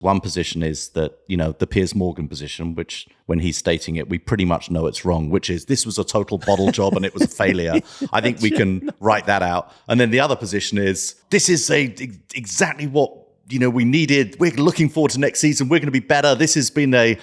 One position is that, the Piers Morgan position, which when he's stating it, we pretty much know it's wrong, which is this was a total bottle job and it was a failure. I think we can write that out. And then the other position is this is exactly what we needed. We're looking forward to next season. We're going to be better. This has been a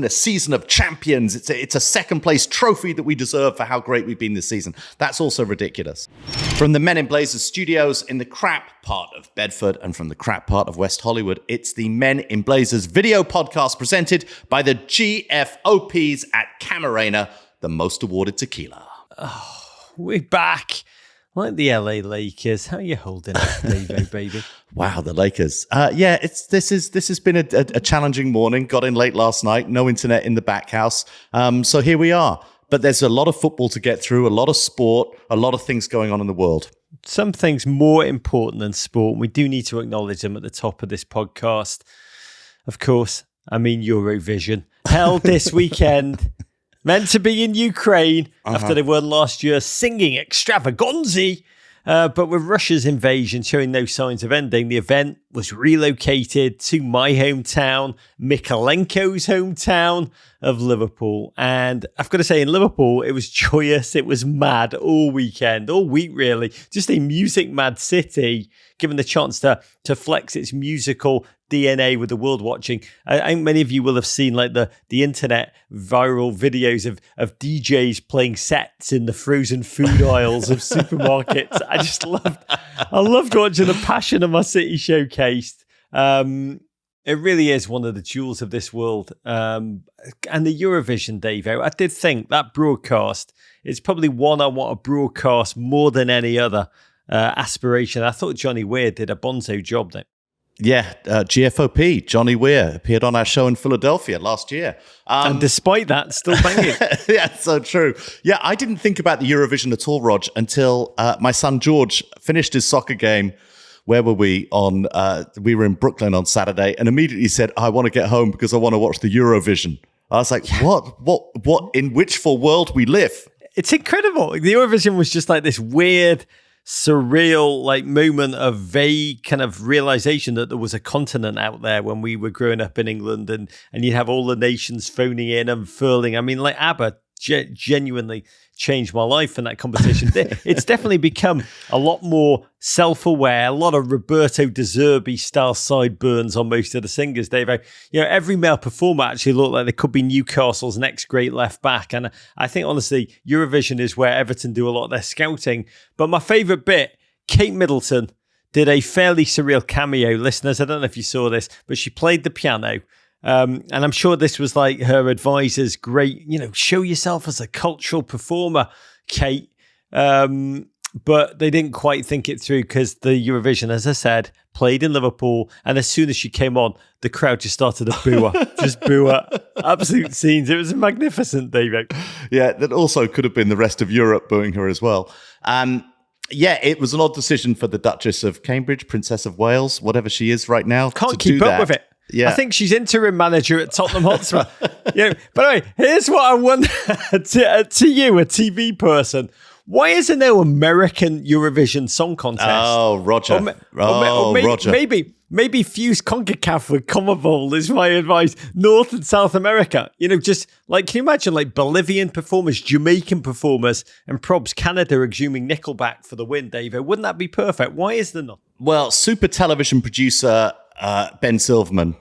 season of champions. It's a second place trophy that we deserve for how great we've been this season. That's also ridiculous. From the Men in Blazers studios in the crap part of Bedford and from the crap part of West Hollywood, it's the Men in Blazers video podcast presented by the GFOPs at Camarena, the Most Awarded Tequila. Oh, we're back. Like the LA Lakers. How are you holding up, Davo, baby? Wow, the Lakers. This has been a challenging morning. Got in late last night. No internet in the back house. So here we are. But there's a lot of football to get through, a lot of sport, a lot of things going on in the world. Some things more important than sport. We do need to acknowledge them at the top of this podcast. Of course, I mean Eurovision. Held this weekend. Meant to be in Ukraine after they won last year, singing extravaganza. But with Russia's invasion showing no signs of ending, the event was relocated to my hometown, Mykolenko's hometown of Liverpool. And I've got to say, in Liverpool, it was joyous. It was mad all weekend, all week, really. Just a music-mad city, given the chance to flex its musical DNA with the world watching. I think many of you will have seen like the internet viral videos of DJs playing sets in the frozen food aisles of supermarkets. I loved watching the passion of my city showcased. It really is one of the jewels of this world. And the Eurovision, Davo, I did think that broadcast is probably one I want to broadcast more than any other aspiration. I thought Johnny Weir did a bonzo job there. Yeah, GFOP, Johnny Weir, appeared on our show in Philadelphia last year. And despite that, still banging. Yeah, so true. Yeah, I didn't think about the Eurovision at all, Rog, until my son George finished his soccer game. Where were we on? We were in Brooklyn on Saturday and immediately said, I want to get home because I want to watch the Eurovision. I was like, what, in which for world we live? It's incredible. The Eurovision was just like this weird, surreal like moment of vague kind of realization that there was a continent out there when we were growing up in England, and you'd have all the nations phoning in and furling. I mean, like ABBA genuinely changed my life in that competition. It's definitely become a lot more self-aware, a lot of Roberto De Zerbi style sideburns on most of the singers, Dave. Every male performer actually looked like they could be Newcastle's next great left back. And I think, honestly, Eurovision is where Everton do a lot of their scouting. But my favourite bit, Kate Middleton did a fairly surreal cameo. Listeners, I don't know if you saw this, but she played the piano. And I'm sure this was like her advisor's great, show yourself as a cultural performer, Kate. But they didn't quite think it through because the Eurovision, as I said, played in Liverpool. And as soon as she came on, the crowd just started to boo her. Just boo her. Absolute scenes. It was magnificent, David. Yeah, that also could have been the rest of Europe booing her as well. Yeah, it was an odd decision for the Duchess of Cambridge, Princess of Wales, whatever she is right now. Can't keep up with it. Yeah. I think she's interim manager at Tottenham Hotspur. By the way, here's what I wonder to you, a TV person. Why isn't there American Eurovision Song Contest? Oh, Roger. Roger. Maybe fuse CONCACAF with CONMEBOL is my advice. North and South America. Just like, can you imagine like Bolivian performers, Jamaican performers, and probs Canada exhuming Nickelback for the win, Davo? Wouldn't that be perfect? Why is there not? Well, super television producer Ben Silverman,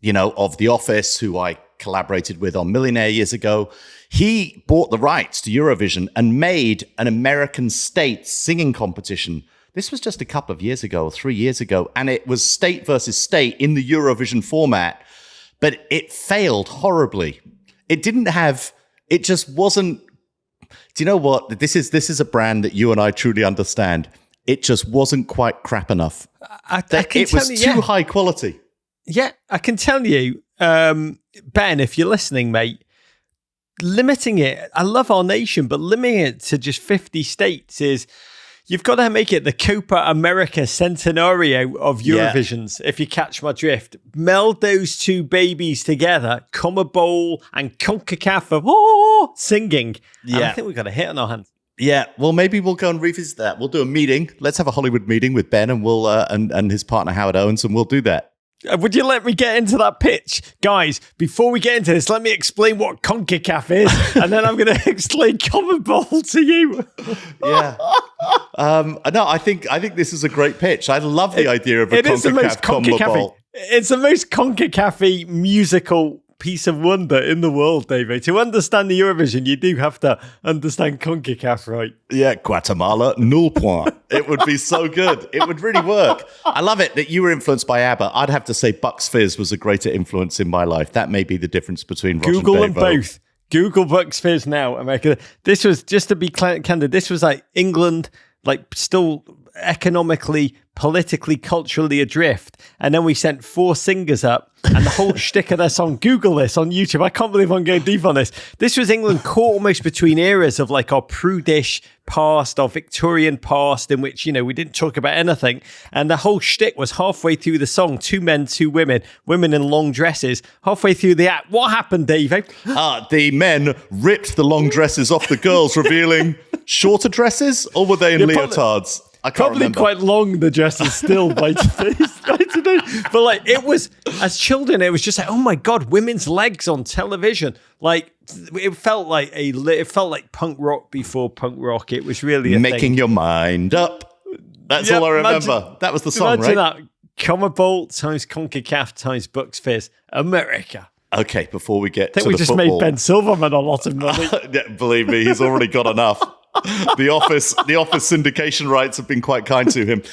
of The Office, who I collaborated with on Millionaire years ago, he bought the rights to Eurovision and made an American state singing competition. This was just a couple of years ago, 3 years ago, and it was state versus state in the Eurovision format, but it failed horribly. It just wasn't, do you know what? This is a brand that you and I truly understand. It just wasn't quite crap enough. It was too high quality. Yeah, I can tell you, Ben, if you're listening, mate, limiting it, I love our nation, but limiting it to just 50 states is, you've got to make it the Copa America Centenario of Eurovisions, if you catch my drift. Meld those two babies together, CONMEBOL and CONCACAF of singing. Yeah. And I think we've got a hit on our hands. Yeah, well, maybe we'll go and revisit that. We'll do a meeting. Let's have a Hollywood meeting with Ben and we'll and his partner Howard Owens, and we'll do that. Would you let me get into that pitch? Guys, before we get into this, let me explain what CONCACAF is, and then I'm going to explain Common Bowl to you. Yeah. No, I think this is a great pitch. I love the idea of a CONCACAF Common Bowl. It's the most CONCACAF-y musical piece of wonder in the world, David. To understand the Eurovision, you do have to understand CONCACAF, right? Yeah, Guatemala, null point. It would be so good. It would really work. I love it that you were influenced by ABBA. I'd have to say Bucks Fizz was a greater influence in my life. That may be the difference between Rog Google and them Davo. both. Google Bucks Fizz now, America. This was, just to be candid, this was like England, like still economically, politically, culturally adrift. And then we sent 4 singers up and the whole shtick of their song, Google this on YouTube. I can't believe I'm going deep on this. This was England caught almost between eras of like our prudish past, our Victorian past, in which, you know, we didn't talk about anything. And the whole shtick was halfway through the song, 2 men, 2 women, women in long dresses. Halfway through the act, what happened, Dave? The men ripped the long dresses off the girls, revealing shorter dresses, or were they in leotards? I can't remember. Quite long, the dresses still by today. But like, it was, as children, it was just like, oh my God, women's legs on television. Like, it felt like punk rock before punk rock. It was really making your mind up. That's all I remember. That was the song, right? That. Common Bowl times CONCACAF times Bucks Fizz, America. Okay, before we get to the football. I think we just made Ben Silverman a lot of money. Yeah, believe me, he's already got enough. The office syndication rights have been quite kind to him.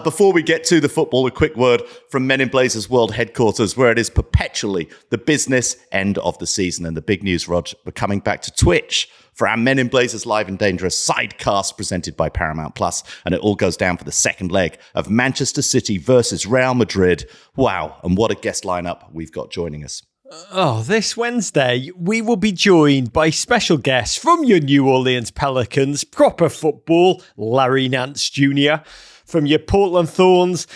Before we get to the football, a quick word from Men in Blazers World Headquarters, where it is perpetually the business end of the season. And the big news, Rog, we're coming back to Twitch for our Men in Blazers Live and Dangerous sidecast presented by Paramount Plus. And it all goes down for the second leg of Manchester City versus Real Madrid. Wow. And what a guest lineup we've got joining us. Oh, this Wednesday, we will be joined by special guests from your New Orleans Pelicans, proper football, Larry Nance Jr., from your Portland Thorns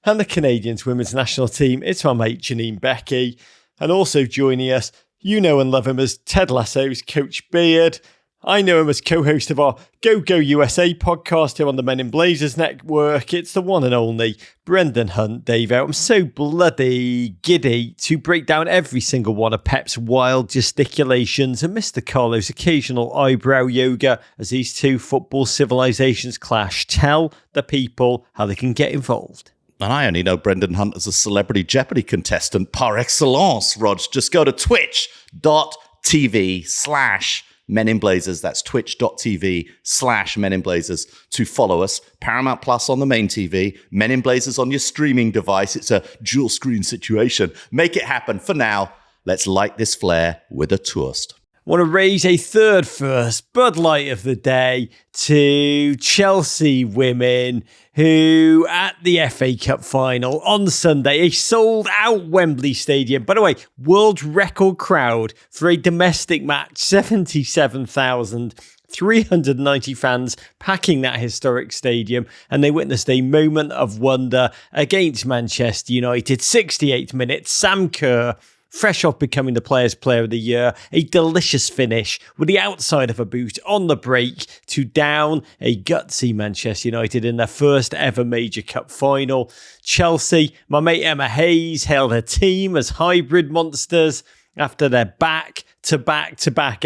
and the Canadians women's national team. It's my mate, Janine Becky. And also joining us, you know and love him as Ted Lasso's Coach Beard. I know him as co-host of our Go Go USA podcast here on the Men in Blazers network. It's the one and only Brendan Hunt, Dave. I'm so bloody giddy to break down every single one of Pep's wild gesticulations and Mr. Carlo's occasional eyebrow yoga as these two football civilizations clash. Tell the people how they can get involved. And I only know Brendan Hunt as a Celebrity Jeopardy contestant par excellence, Rog. Just go to twitch.tv/Men in Blazers. That's twitch.tv/Men in Blazers to follow us. Paramount Plus on the main TV, Men in Blazers on your streaming device. It's a dual screen situation. Make it happen. For now, let's light this flare with a toast. I want to raise a third first Bud Light of the day to Chelsea women who, at the FA Cup final on Sunday, a sold-out Wembley Stadium. By the way, world record crowd for a domestic match, 77,390 fans packing that historic stadium, and they witnessed a moment of wonder against Manchester United. 68th minute, Sam Kerr, fresh off becoming the Players' Player of the Year, a delicious finish with the outside of a boot on the break to down a gutsy Manchester United in their first ever major cup final. Chelsea, my mate Emma Hayes hailed her team as hybrid monsters after their back-to-back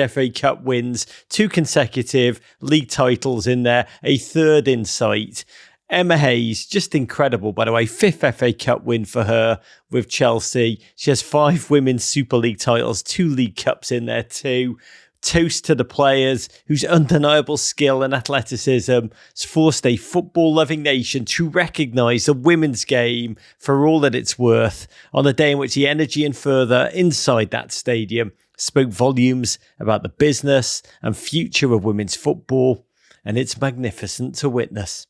FA Cup wins, 2 consecutive league titles in there, a third in sight. Emma Hayes, just incredible, by the way. 5th FA Cup win for her with Chelsea. She has 5 Women's Super League titles, 2 League Cups in there too. Toast to the players whose undeniable skill and athleticism has forced a football-loving nation to recognise the women's game for all that it's worth on a day in which the energy and fervour inside that stadium spoke volumes about the business and future of women's football, and it's magnificent to witness.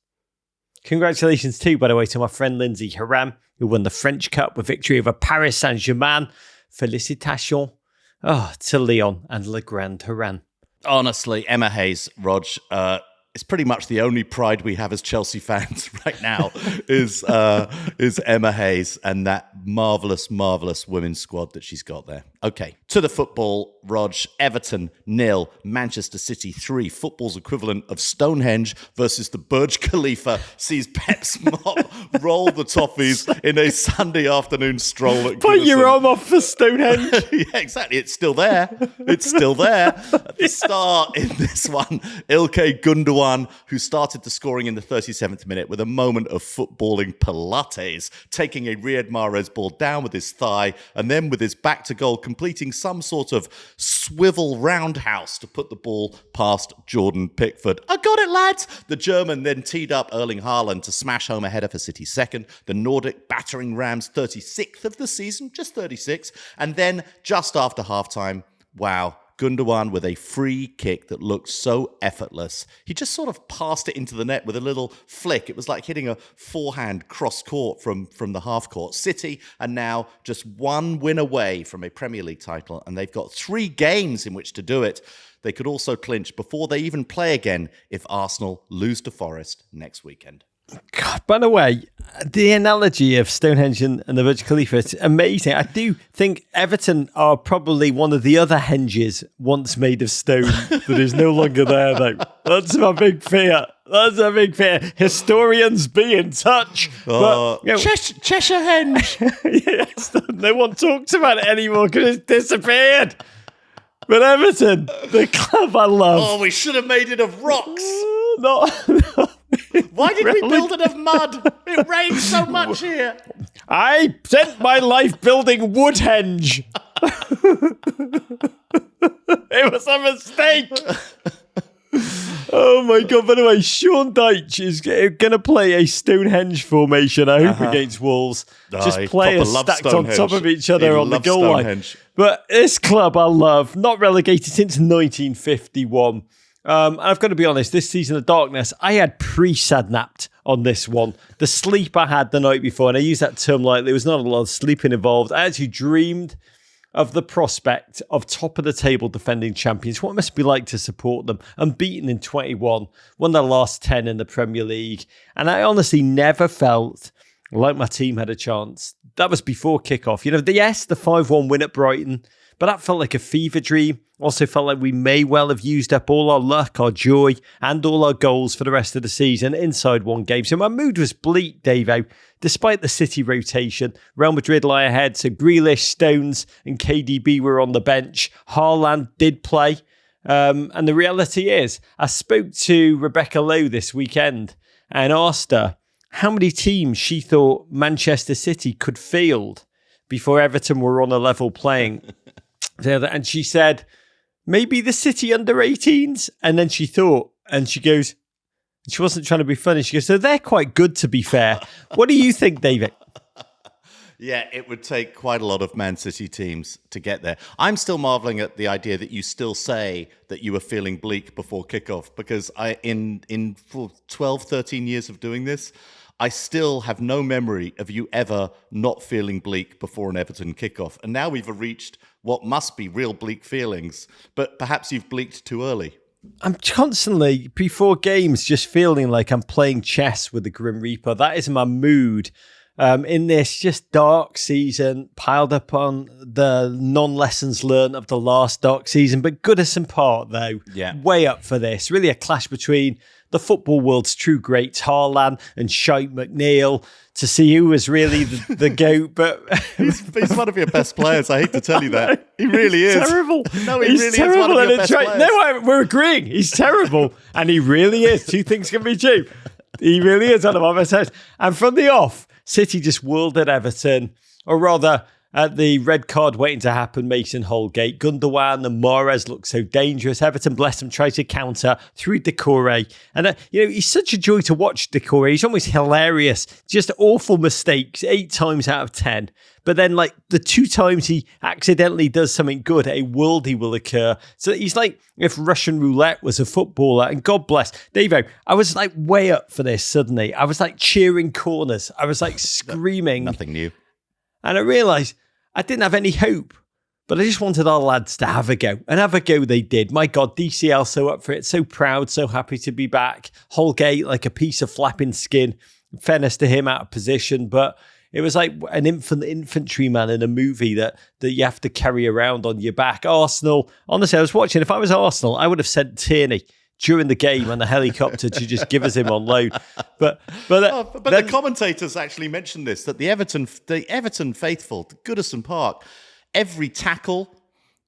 Congratulations too, by the way, to my friend Lindsay Haram, who won the French Cup with victory over Paris Saint-Germain. Félicitations to Leon and Le Grand Haram. Honestly, Emma Hayes, Rog, it's pretty much the only pride we have as Chelsea fans right now is Emma Hayes and that marvellous, marvellous women's squad that she's got there. Okay, To the football, Rog. Everton 0, Manchester City 3. Football's equivalent of Stonehenge versus the Burj Khalifa sees Pep's mob roll the toffees in a Sunday afternoon stroll at Put your Goodison. arm off for Stonehenge. Yeah, exactly. It's still there. It's still there. At the start in this one, Ilkay Gundogan, who started the scoring in the 37th minute with a moment of footballing Pilates, taking a Riyad Mahrez ball down with his thigh and then with his back to goal, completing some sort of swivel roundhouse to put the ball past Jordan Pickford. I got it, lads! The German then teed up Erling Haaland to smash home a header for City's second. The Nordic battering Rams' 36th of the season, just 36. And then just after halftime, wow, Gundogan with a free kick that looked so effortless. He just sort of passed it into the net with a little flick. It was like hitting a forehand cross court from the half court. City are now just one win away from a Premier League title, and they've got 3 games in which to do it. They could also clinch before they even play again if Arsenal lose to Forest next weekend. God, by the way, the analogy of Stonehenge and the Burj Khalifa, it's amazing. I do think Everton are probably one of the other henges once made of stone that is no longer there, though. That's my big fear. That's a big fear. Historians be in touch. But, you know, Cheshire Henge! yes, no one talks about it anymore because it's disappeared. But Everton, the club I love. Oh, we should have made it of rocks. No. Why did we build it of mud? It rains so much here. I spent my life building Woodhenge. It was a mistake. Oh my God. By the way, Sean Dyche is going to play a Stonehenge formation, I hope, against Wolves. Just players stacked on top of each other on the goal line. But this club I love, not relegated since 1951. And I've got to be honest, this season of darkness, I had pre-sadnapped on this one. The sleep I had the night before, and I use that term lightly, there was not a lot of sleeping involved. I actually dreamed of the prospect of top of the table defending champions, what it must be like to support them, unbeaten in 21, won their last 10 in the Premier League. And I honestly never felt like my team had a chance. That was before kickoff. You know, yes, the 5-1 win at Brighton, but that felt like a fever dream. Also felt like we may well have used up all our luck, our joy, and all our goals for the rest of the season inside one game. So my mood was bleak, Davo. Despite the City rotation, Real Madrid lie ahead, so Grealish, Stones, and KDB were on the bench. Haaland did play. And the reality is, I spoke to Rebecca Lowe this weekend and asked her how many teams she thought Manchester City could field before Everton were on a level playing. And she said, maybe the City under-18s. And then she thought, and she goes, she wasn't trying to be funny. She goes, so they're quite good, to be fair. What do you think, David? Yeah, it would take quite a lot of Man City teams to get there. I'm still marveling at the idea that you still say that you were feeling bleak before kickoff, because in 12, 13 years of doing this, I still have no memory of you ever not feeling bleak before an Everton kickoff. And now we've reached what must be real bleak feelings, but perhaps you've bleaked too early. I'm constantly, before games, just feeling like I'm playing chess with the Grim Reaper. That is my mood in this just dark season, piled up on the non-lessons learned of the last dark season. But Goodison Park, though, way up for this. Really a clash between the football world's true greats, Haaland and Shite McNeil, to see who was really the GOAT. But he's one of your best players. I hate to tell you that. He really is. Terrible. No, he really is one of your best players. No, we're agreeing. He's terrible. And he really is. Two things can be true. He really is one of my best players. And from the off, City just whirled at Everton, or rather, at the red card waiting to happen, Mason Holgate. Gundogan and Mahrez look so dangerous. Everton, bless them, try to counter through Decore. And, he's such a joy to watch, Decore. He's almost hilarious. Just awful mistakes, 8 times out of 10. But then, the 2 times he accidentally does something good, a worldie will occur. So he's like if Russian roulette was a footballer. And God bless. Davo, I was way up for this suddenly. I was cheering corners. I was screaming. Nothing new. And I realised I didn't have any hope, but I just wanted our lads to have a go. And have a go they did. My God, DCL so up for it, so proud, so happy to be back. Holgate like a piece of flapping skin. In fairness to him, out of position. But It was like an infantryman in a movie that you have to carry around on your back. Arsenal, honestly, I was watching. If I was Arsenal, I would have sent Tierney during the game on the helicopter to just give us him on loan. But the commentators actually mentioned this, that the Everton faithful, the Goodison Park, every tackle,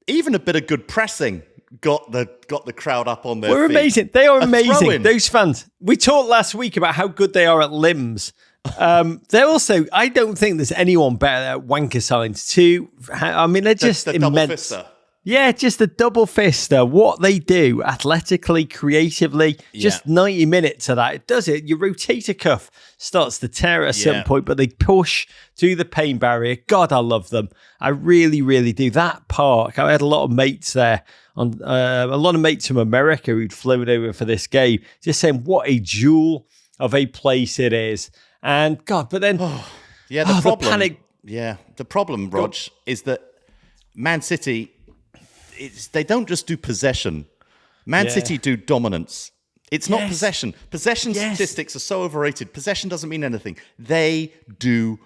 even a bit of good pressing, got the crowd up on their feet. Amazing. They are amazing. Those fans. We talked last week about how good they are at limbs. They're also, I don't think there's anyone better at wanker signs too. I mean, they're just the immense. Double fister. Yeah, just a double fister. What they do athletically, creatively, just 90 minutes of that. It does it. Your rotator cuff starts to tear at a certain point, but they push through the pain barrier. God, I love them. I really, really do. That park, I had a lot of mates there, a lot of mates from America who'd flown over for this game, just saying what a jewel of a place it is. And God, but then... the panic. Yeah, the problem, Rog, is that Man City... they don't just do possession. Man City do dominance. It's not possession. Possession statistics are so overrated. Possession doesn't mean anything. They do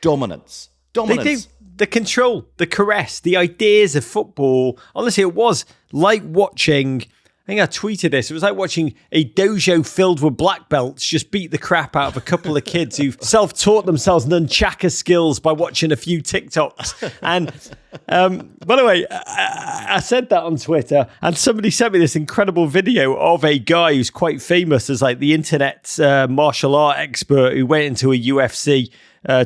dominance. They do the control, the caress, the ideas of football. Honestly, it was like watching... I think I tweeted this. It was like watching a dojo filled with black belts just beat the crap out of a couple of kids who've self-taught themselves nunchaka skills by watching a few TikToks. And by the way, I said that on Twitter, and somebody sent me this incredible video of a guy who's quite famous as like the internet's martial art expert who went into a UFC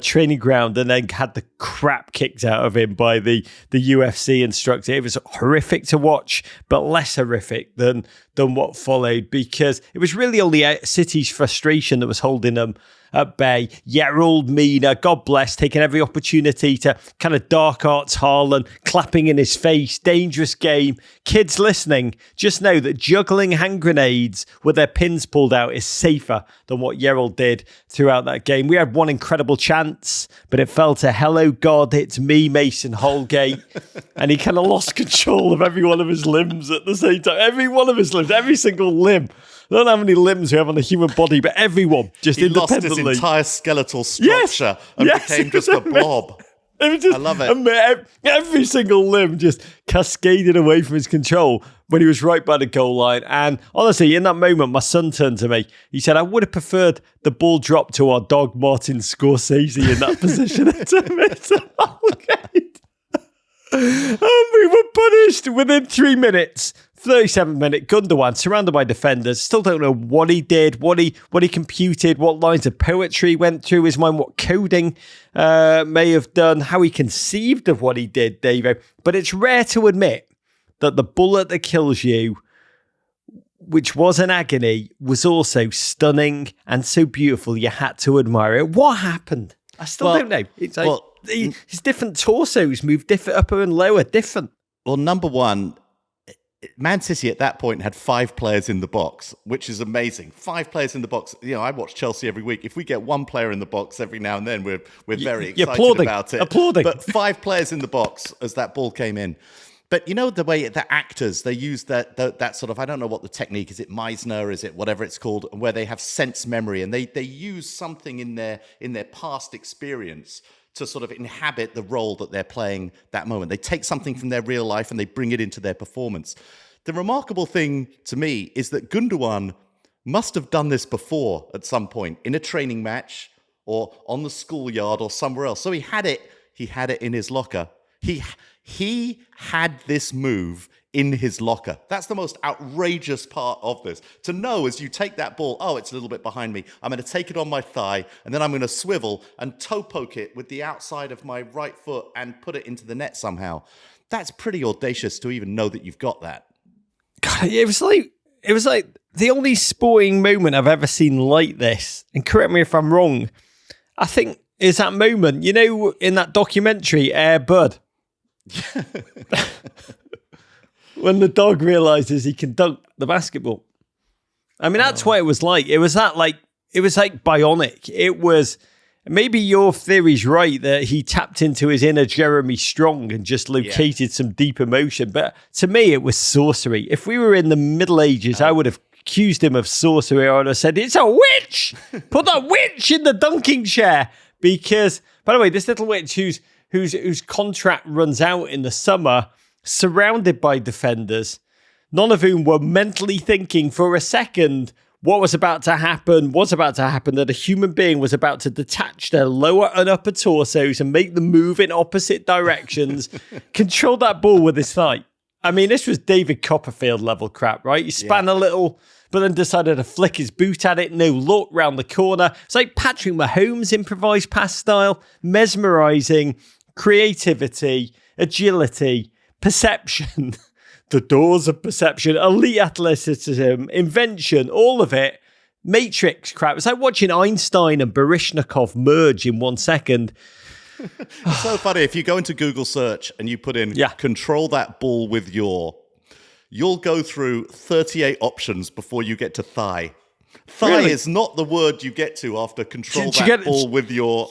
training ground and then had the crap kicked out of him by the UFC instructor. It was horrific to watch, but less horrific than what followed, because it was really only City's frustration that was holding them at bay. Gerald Mina, God bless, taking every opportunity to kind of dark arts Haaland, clapping in his face, dangerous game. Kids listening, just know that juggling hand grenades with their pins pulled out is safer than what Gerald did throughout that game. We had one incredible chance, but it fell to hello God, it's me, Mason Holgate. And he kind of lost control of every one of his limbs at the same time. Every one of his limbs, every single limb. I don't know how many limbs we have on the human body, but everyone just he independently. He lost his entire skeletal structure and became just a blob. I love it. Every single limb just cascaded away from his control when he was right by the goal line. And honestly, in that moment, my son turned to me. He said, I would have preferred the ball drop to our dog, Martin Scorsese, in that position. And we were punished within 3 minutes. 37th minute, Gundogan surrounded by defenders. Still don't know what he did, what he computed, what lines of poetry went through his mind, what coding may have done, how he conceived of what he did, Davo. But it's rare to admit that the bullet that kills you, which was an agony, was also stunning and so beautiful you had to admire it. What happened? I still don't know. It's like his different torsos moved different, upper and lower, different. Well, number one, Man City at that point had 5 players in the box, which is amazing. 5 players in the box. You know, I watch Chelsea every week. If we get 1 player in the box every now and then, we're very excited about it. Applauding. But 5 players in the box as that ball came in. But you know the way the actors, they use that sort of, I don't know what the technique is. It Meisner, is it whatever it's called, where they have sense memory and they use something in their past experience to sort of inhabit the role that they're playing that moment. They take something from their real life and they bring it into their performance. The remarkable thing to me is that Gundogan must have done this before at some point in a training match or on the schoolyard or somewhere else. So he had it in his locker. He had this move in his locker. That's the most outrageous part of this. To know as you take that ball, oh, it's a little bit behind me. I'm going to take it on my thigh, and then I'm going to swivel and toe poke it with the outside of my right foot and put it into the net somehow. That's pretty audacious to even know that you've got that. God, it was like the only sporting moment I've ever seen like this, and correct me if I'm wrong, I think is that moment, you know, in that documentary, Air Bud. When the dog realizes he can dunk the basketball. I mean, that's what it was like. It was like bionic. It was, maybe your theory's right that he tapped into his inner Jeremy Strong and just located some deep emotion. But to me, it was sorcery. If we were in the Middle Ages, I would have accused him of sorcery. I would have said, it's a witch! Put that witch in the dunking chair! Because, by the way, this little witch whose contract runs out in the summer, surrounded by defenders, none of whom were mentally thinking for a second what was about to happen, that a human being was about to detach their lower and upper torsos and make them move in opposite directions, control that ball with his thigh. I mean, this was David Copperfield level crap, right? He span a little, but then decided to flick his boot at it. No look round the corner. It's like Patrick Mahomes' improvised pass style, mesmerizing, creativity, agility, perception, the doors of perception, elite athleticism, invention, all of it. Matrix crap. It's like watching Einstein and Baryshnikov merge in 1 second. It's so funny. If you go into Google search and you put in control that ball with your, you'll go through 38 options before you get to thigh. Thigh is not the word you get to after control ball with your...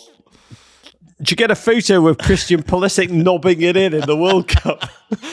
Did you get a photo of Christian Pulisic knobbing it in the World Cup?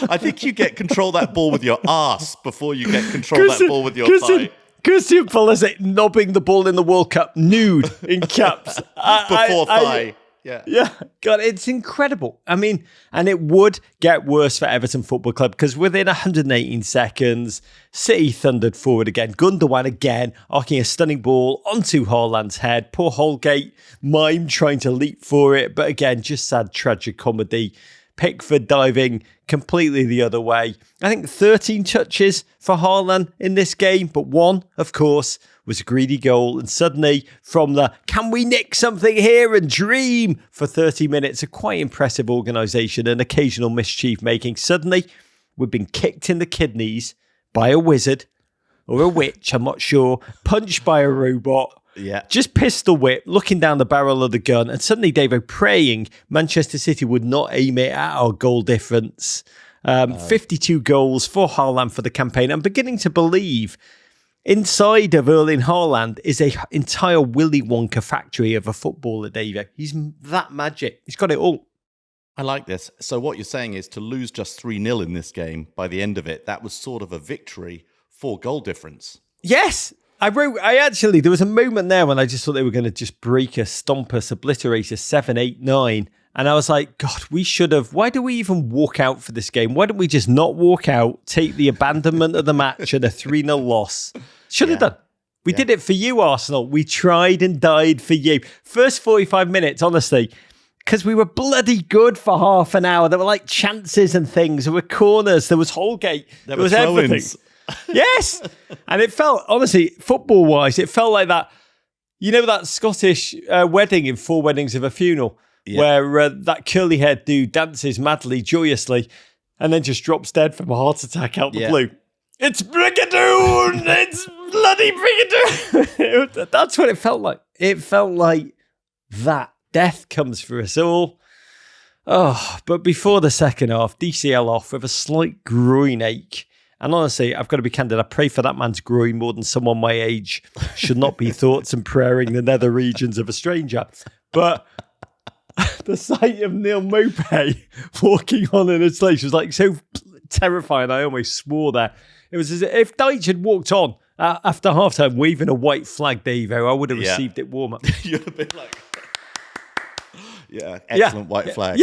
I think you get control that ball with your ass before you get control that ball with your thigh. Christian Pulisic knobbing the ball in the World Cup, nude, in caps. Before thigh. Yeah. God, it's incredible. I mean, and it would get worse for Everton Football Club because within 118 seconds, City thundered forward again. Gundogan again, arcing a stunning ball onto Haaland's head. Poor Holgate mimed trying to leap for it, but again, just sad tragic comedy. Pickford diving completely the other way. I think 13 touches for Haaland in this game, but one, of course, was a greedy goal. And suddenly, from the can we nick something here and dream for 30 minutes, a quite impressive organisation and occasional mischief making. Suddenly, we've been kicked in the kidneys by a wizard or a witch, I'm not sure, punched by a robot. Yeah. Just pistol whip, looking down the barrel of the gun, and suddenly Davo praying Manchester City would not aim it at our goal difference. 52 goals for Haaland for the campaign. I'm beginning to believe inside of Erling Haaland is an entire Willy Wonka factory of a footballer, Davo. He's that magic. He's got it all. I like this. So what you're saying is to lose just 3-0 in this game, by the end of it, that was sort of a victory for goal difference. Yes. There was a moment there when I just thought they were going to just break us, stomp us, obliterate us 7-8-9. And I was like, God, we should have. Why do we even walk out for this game? Why don't we just not walk out, take the abandonment of the match and a 3-0 loss? Should have done. We did it for you, Arsenal. We tried and died for you. First 45 minutes, honestly, because we were bloody good for half an hour. There were like chances and things. There were corners. There was Holgate. There was everything. Yes. And it felt, honestly, football-wise, it felt like that, you know, that Scottish wedding in Four Weddings of a Funeral, where that curly-haired dude dances madly, joyously, and then just drops dead from a heart attack out the blue. It's Brigadoon! It's bloody Brigadoon! That's what it felt like. It felt like that. Death comes for us all. Oh, but before the second half, DCL off with a slight groin ache. And honestly, I've got to be candid. I pray for that man's groin more than someone my age should not be thoughts and praying the nether regions of a stranger. But the sight of Neil Maupay walking on in his place was like so terrifying. I almost swore there. It was as if Deitch had walked on after halftime waving a white flag, Davo. I would have received it warmer. You'd have been like, excellent white flag.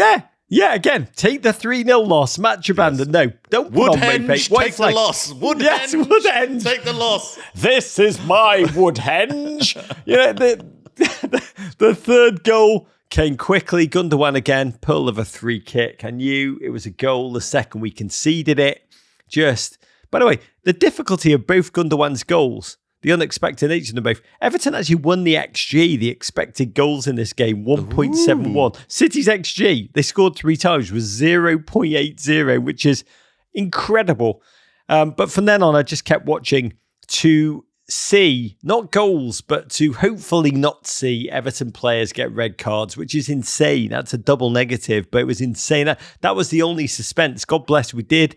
Yeah, again, take the 3-0 loss, match abandoned. No, don't put on Maupay. Take the loss. Woodhenge, take the loss. This is my Woodhenge. The third goal came quickly. Gundogan again, pearl of a free kick. I knew it was a goal the second we conceded it. By the way, the difficulty of both Gundogan's goals, the unexpected nature of them both. Everton actually won the XG, the expected goals in this game, 1.71. City's XG, they scored 3 times, was 0.80, which is incredible. But from then on, I just kept watching to see, not goals, but to hopefully not see Everton players get red cards, which is insane. That's a double negative, but it was insane. That was the only suspense. God bless, we did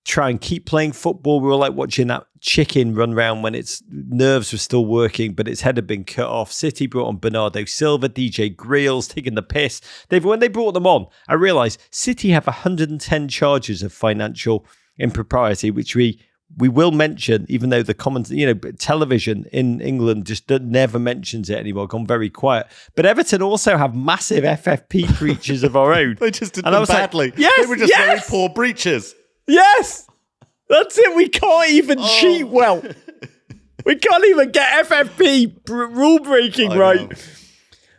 try and keep playing football. We were like watching that chicken run round when its nerves were still working, but its head had been cut off. City brought on Bernardo Silva, DJ Greal's taking the piss. When they brought them on, I realised City have 110 charges of financial impropriety, which we we will mention, even though the television in England just never mentions it anymore, gone very quiet. But Everton also have massive FFP breaches of our own. They just did them badly. Like, yes, they were just very poor breaches. Yes, that's it. We can't even cheat well. We can't even get FFP rule breaking right.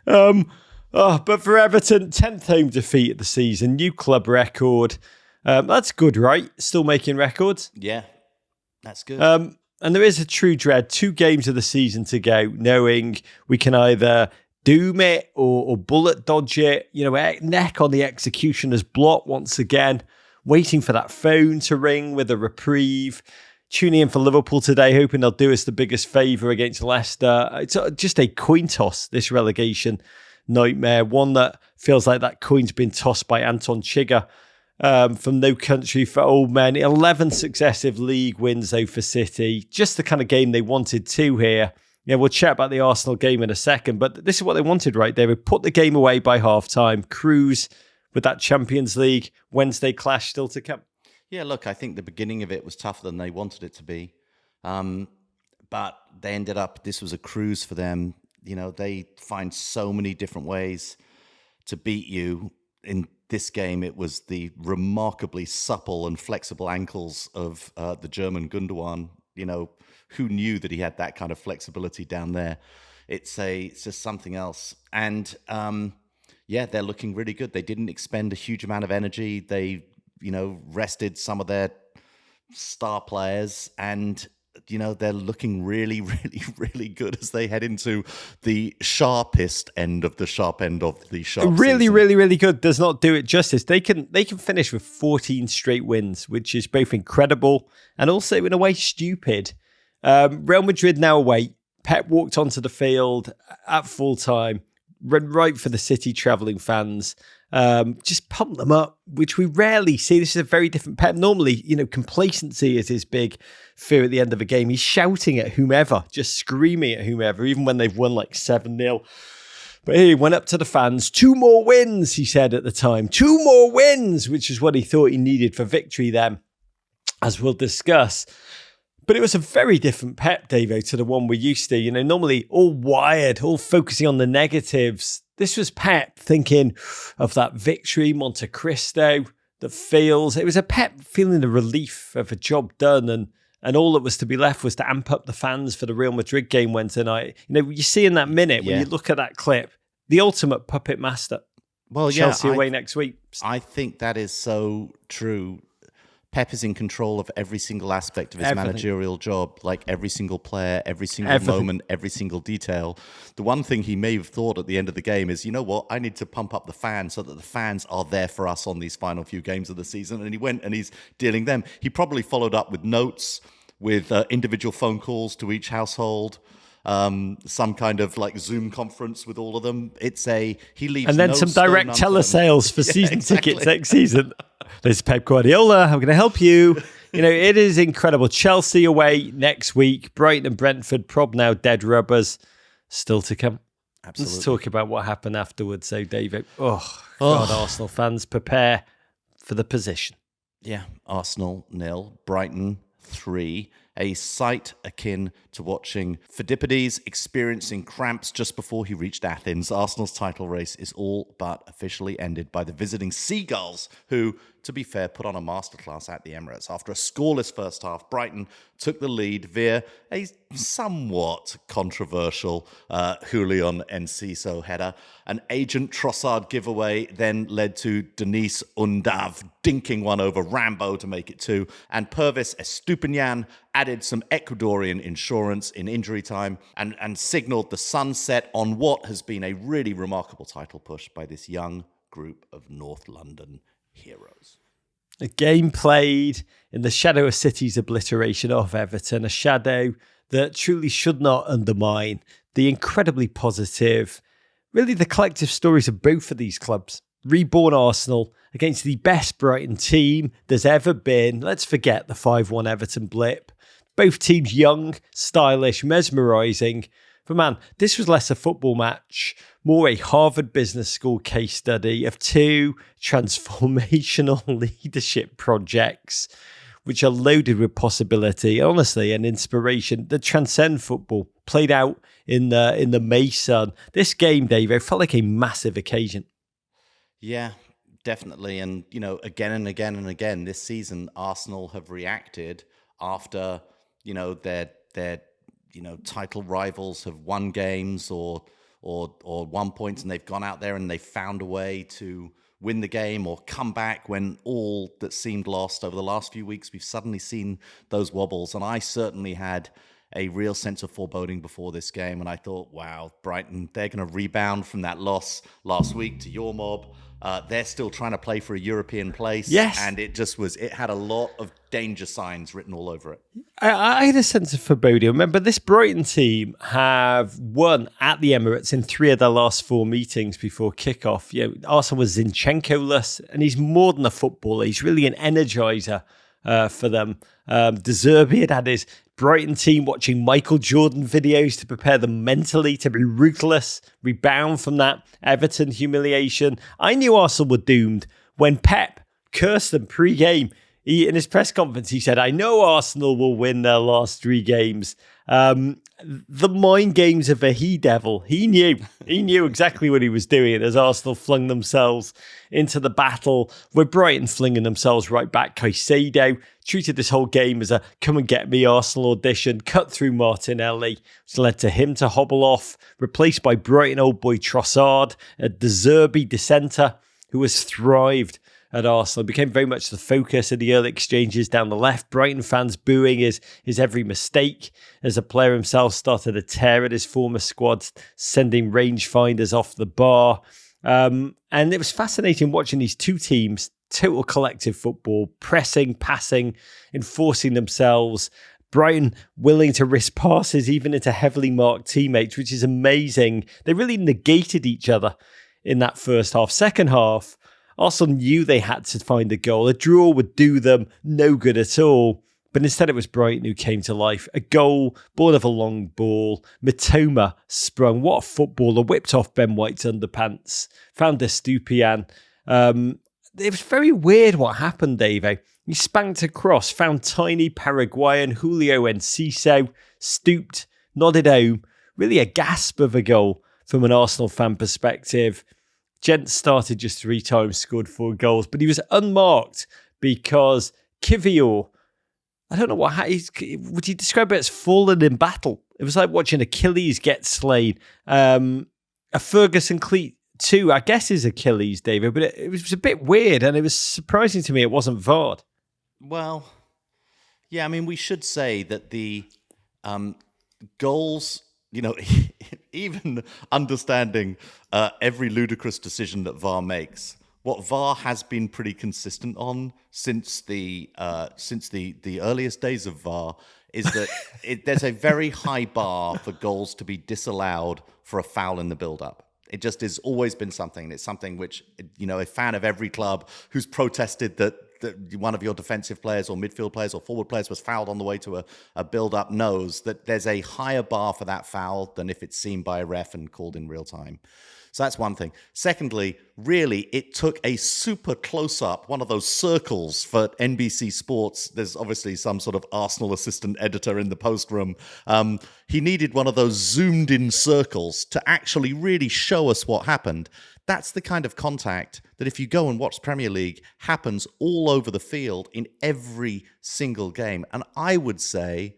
But for Everton, 10th home defeat of the season, new club record. That's good, right? Still making records. Yeah. That's good. And there is a true dread. 2 games of the season to go, knowing we can either doom it or bullet dodge it. Neck on the executioner's block once again, waiting for that phone to ring with a reprieve. Tuning in for Liverpool today, hoping they'll do us the biggest favour against Leicester. It's just a coin toss, this relegation nightmare. One that feels like that coin's been tossed by Anton Chigga. From No Country for Old Men. 11 successive league wins, though, for City. Just the kind of game they wanted to here. Yeah, we'll chat about the Arsenal game in a second, but this is what they wanted, right? They would put the game away by half-time, cruise with that Champions League Wednesday clash still to come. Yeah, look, I think the beginning of it was tougher than they wanted it to be. But they ended up, this was a cruise for them. They find so many different ways to beat you. In this game, it was the remarkably supple and flexible ankles of the German Gundogan. Who knew that he had that kind of flexibility down there? It's just something else. And they're looking really good. They didn't expend a huge amount of energy. They, rested some of their star players, and they're looking really, really, really good as they head into the sharpest end of the sharp end of the sharp Really, season. really, really good. Does not do it justice. They can finish with 14 straight wins, which is both incredible and also in a way stupid. Real Madrid now away. Pep walked onto the field at full time, ran right for the City travelling fans. Just pump them up, which we rarely see. This is a very different Pep. Normally, complacency is his big fear at the end of a game. He's shouting at whomever, just screaming at whomever, even when they've won like 7-0. But he went up to the fans. 2 more wins, he said at the time. 2 more wins, which is what he thought he needed for victory then, as we'll discuss. But it was a very different Pep, Davo, to the one we're used to. Normally all wired, all focusing on the negatives. This was Pep thinking of that victory, Monte Cristo, that feels. It was a Pep feeling the relief of a job done, and all that was to be left was to amp up the fans for the Real Madrid game Wednesday night. You see in that minute, when you look at that clip, the ultimate puppet master. Well, Chelsea away next week. I think that is so true. Pep is in control of every single aspect of his managerial job, like every single player, every single moment, every single detail. The one thing he may have thought at the end of the game is, you know what, I need to pump up the fans so that the fans are there for us on these final few games of the season. And he went and he's dealing them. He probably followed up with notes, with individual phone calls to each household. Some kind of like Zoom conference with all of them. He leaves and then no some stone direct unturned. telesales for season tickets next season. There's Pep Guardiola. How can I help you? It is incredible. Chelsea away next week. Brighton and Brentford, prob now dead rubbers. Still to come. Absolutely. Let's talk about what happened afterwards. So, David. God, Arsenal fans, prepare for the position. Yeah, Arsenal 0, Brighton 3. A sight akin to watching Pheidippides experiencing cramps just before he reached Athens. Arsenal's title race is all but officially ended by the visiting Seagulls, who, to be fair, put on a masterclass at the Emirates. After a scoreless first half, Brighton took the lead via a somewhat controversial Julian Enciso header. An Agent Trossard giveaway then led to Denise Undav dinking one over Rambo to make it 2, and Pervis Estupinian added some Ecuadorian insurance in injury time and signalled the sunset on what has been a really remarkable title push by this young group of North London heroes. A game played in the shadow of City's obliteration of Everton, a shadow that truly should not undermine the incredibly positive, really the collective stories of both of these clubs. Reborn Arsenal against the best Brighton team there's ever been. Let's forget the 5-1 Everton blip. Both teams young, stylish, mesmerising. But man, this was less a football match, more a Harvard Business School case study of 2 transformational leadership projects which are loaded with possibility, honestly, and inspiration that transcend football, played out in the May sun. This game, Dave, it felt like a massive occasion. Yeah, definitely. And, again and again and again, this season, Arsenal have reacted after, their title rivals have won games or won points, and they've gone out there and they've found a way to win the game or come back when all that seemed lost. Over the last few weeks, we've suddenly seen those wobbles. And I certainly had a real sense of foreboding before this game. And I thought, wow, Brighton, they're going to rebound from that loss last week to your mob. They're still trying to play for a European place. Yes. And it had a lot of danger signs written all over it. I had a sense of foreboding. Remember, this Brighton team have won at the Emirates in 3 of their last 4 meetings before kickoff. Arsenal was Zinchenko-less, and he's more than a footballer. He's really an energizer for them. De Zerbi had his Brighton team watching Michael Jordan videos to prepare them mentally to be ruthless, rebound from that Everton humiliation. I knew Arsenal were doomed when Pep cursed them pre-game. In his press conference, he said, I know Arsenal will win their last 3 games. The mind games of a he-devil. He knew exactly what he was doing as Arsenal flung themselves into the battle, with Brighton flinging themselves right back. Caicedo treated this whole game as a come and get me Arsenal audition, cut through Martinelli, which led to him to hobble off, replaced by Brighton old boy Trossard, a De Zerbi dissenter who has thrived at Arsenal, became very much the focus of the early exchanges down the left. Brighton fans booing his every mistake as the player himself started a tear at his former squad, sending rangefinders off the bar. And it was fascinating watching these two teams, total collective football, pressing, passing, enforcing themselves. Brighton willing to risk passes even into heavily marked teammates, which is amazing. They really negated each other in that first half. Second half, Arsenal knew they had to find a goal. A draw would do them no good at all. But instead it was Brighton who came to life. A goal, born of a long ball. Mitoma sprung. What a footballer. Whipped off Ben White's underpants. Found Estupiñán. It was very weird what happened, Dave. He spanked across, found tiny Paraguayan Julio Enciso, stooped, nodded home. Really a gasp of a goal from an Arsenal fan perspective. Gent started just 3 times, scored 4 goals, but he was unmarked because Kivior, I don't know would you describe it as fallen in battle? It was like watching Achilles get slain. A Ferguson cleat too, I guess, is Achilles, David, but it was a bit weird, and it was surprising to me it wasn't VAR'd. Well, yeah, I mean, we should say that the goals, even understanding every ludicrous decision that VAR makes, what VAR has been pretty consistent on since the earliest days of VAR is that there's a very high bar for goals to be disallowed for a foul in the build-up. It just has always been something. It's something which, a fan of every club who's protested that one of your defensive players or midfield players or forward players was fouled on the way to a build-up knows that there's a higher bar for that foul than if it's seen by a ref and called in real time. So that's one thing. Secondly, really, it took a super close-up, one of those circles for NBC Sports. There's obviously some sort of Arsenal assistant editor in the post room. He needed one of those zoomed-in circles to actually really show us what happened. That's the kind of contact that, if you go and watch Premier League, happens all over the field in every single game. And I would say,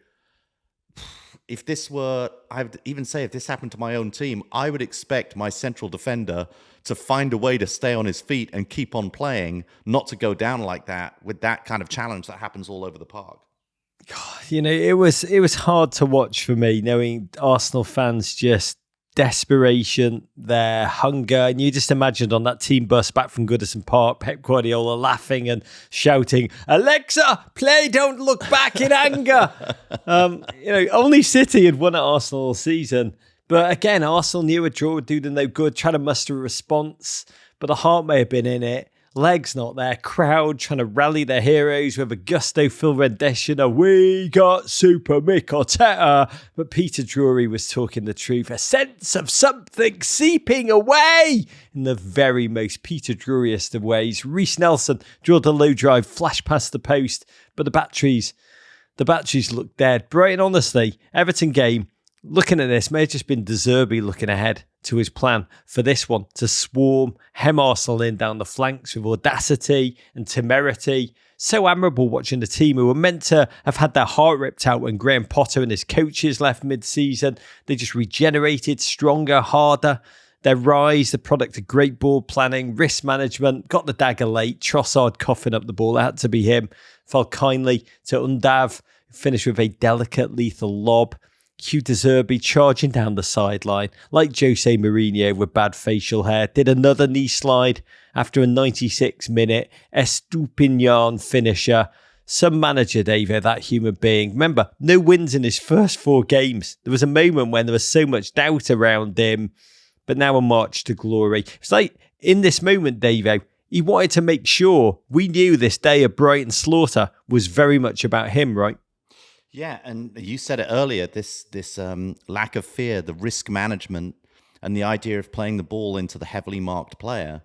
if this happened to my own team, I would expect my central defender to find a way to stay on his feet and keep on playing, not to go down like that with that kind of challenge that happens all over the park. God, it was hard to watch for me, knowing Arsenal fans just desperation, their hunger. And you just imagined on that team bus back from Goodison Park, Pep Guardiola laughing and shouting, "Alexa, play, don't look back in anger." Only City had won at Arsenal all season. But again, Arsenal knew a draw would do them no good, trying to muster a response. But the heart may have been in it. Legs not there. Crowd trying to rally their heroes with a gusto-filled rendition of "We got Super Mick Arteta." But Peter Drury was talking the truth. A sense of something seeping away in the very most Peter Druryest of ways. Reece Nelson drilled a low drive, flash past the post, but the batteries look dead. Brighton, honestly, Everton game, looking at this, may have just been De Zerbi looking ahead to his plan for this one, to swarm, hem Arsenal in down the flanks with audacity and temerity. So admirable watching the team who were meant to have had their heart ripped out when Graham Potter and his coaches left mid-season. They just regenerated, stronger, harder. Their rise, the product of great ball planning, risk management, got the dagger late. Trossard coughing up the ball, it had to be him. Fell kindly to Undav, finished with a delicate, lethal lob. Hugh De Zerbi charging down the sideline like Jose Mourinho with bad facial hair. Did another knee slide after a 96-minute Estupinian finisher. Some manager, David, that human being. Remember, no wins in his first 4 games. There was a moment when there was so much doubt around him, but now a march to glory. It's like in this moment, Davo, he wanted to make sure we knew this day of Brighton slaughter was very much about him, right? Yeah, and you said it earlier, this lack of fear, the risk management, and the idea of playing the ball into the heavily marked player.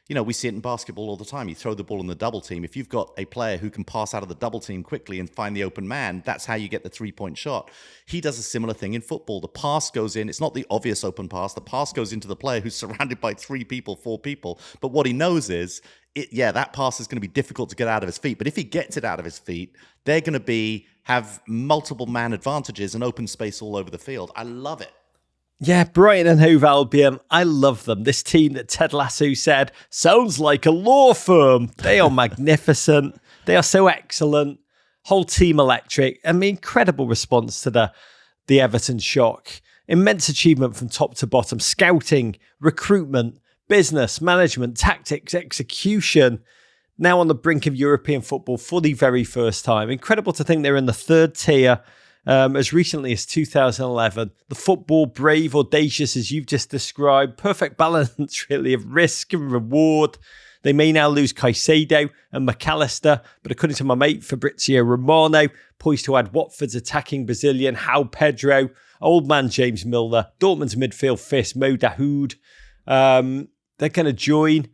You know, we see it in basketball all the time. You throw the ball in the double team. If you've got a player who can pass out of the double team quickly and find the open man, that's how you get the 3-point shot. He does a similar thing in football. The pass goes in. It's not the obvious open pass. The pass goes into the player who's surrounded by 3 people, 4 people. But what he knows is, that pass is going to be difficult to get out of his feet. But if he gets it out of his feet, they're going to have multiple man advantages and open space all over the field. I love it. Yeah, Brighton and Hove Albion, I love them. This team that Ted Lasso said sounds like a law firm. They are magnificent. They are so excellent. Whole team electric. I mean, incredible response to the Everton shock. Immense achievement from top to bottom. Scouting, recruitment, business, management, tactics, execution. Now on the brink of European football for the very first time. Incredible to think they're in the 3rd tier. As recently as 2011, the football brave, audacious, as you've just described, perfect balance really of risk and reward. They may now lose Caicedo and McAllister, but according to my mate Fabrizio Romano, poised to add Watford's attacking Brazilian João Pedro, old man James Milner, Dortmund's midfield fist Mo Dahoud. They're going to join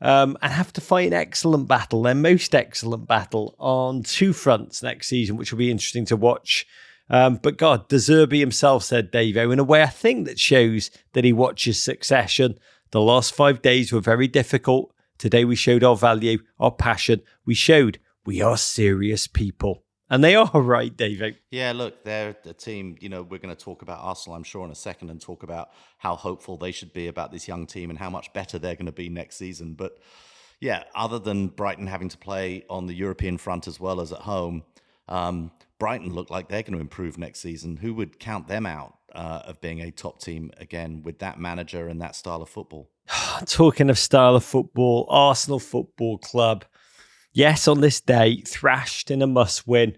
and have to fight an excellent battle, their most excellent battle on 2 fronts next season, which will be interesting to watch. But God, De Zerbi himself said, Davo, in a way I think that shows that he watches Succession. The last 5 days were very difficult. Today we showed our value, our passion. We showed we are serious people. And they are right, Davo. Yeah, look, they're a team, we're going to talk about Arsenal, I'm sure, in a second and talk about how hopeful they should be about this young team and how much better they're going to be next season. But yeah, other than Brighton having to play on the European front as well as at home, Brighton look like they're going to improve next season. Who would count them out of being a top team again with that manager and that style of football? Talking of style of football, Arsenal Football Club, yes, on this day, thrashed in a must-win,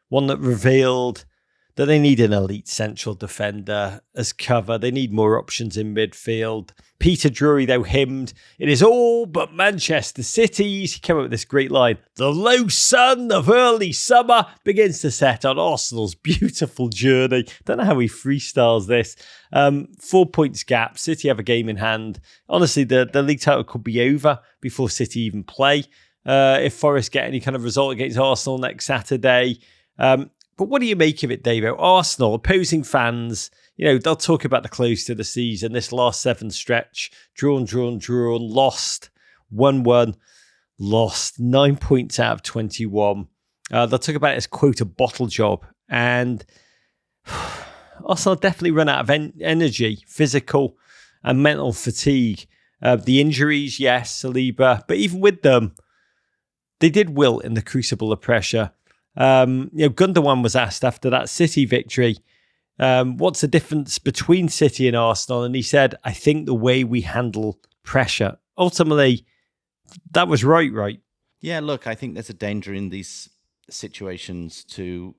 one that revealed that they need an elite central defender as cover. They need more options in midfield. Peter Drury, though, hymned, "It is all but Manchester City's." He came up with this great line, "The low sun of early summer begins to set on Arsenal's beautiful journey." Don't know how he freestyles this. 4 points gap. City have a game in hand. Honestly, the league title could be over before City even play. If Forest get any kind of result against Arsenal next Saturday. But what do you make of it, Davo? Arsenal, opposing fans, they'll talk about the close to the season, this last 7 stretch, drawn, lost, 1-1, lost, 9 points out of 21. They'll talk about it as, quote, a bottle job. And Arsenal definitely run out of energy, physical and mental fatigue. The injuries, yes, Saliba, but even with them, they did wilt in the crucible of pressure. Gundogan was asked after that City victory, what's the difference between City and Arsenal? And he said, I think the way we handle pressure. Ultimately, that was right? Yeah, look, I think there's a danger in these situations to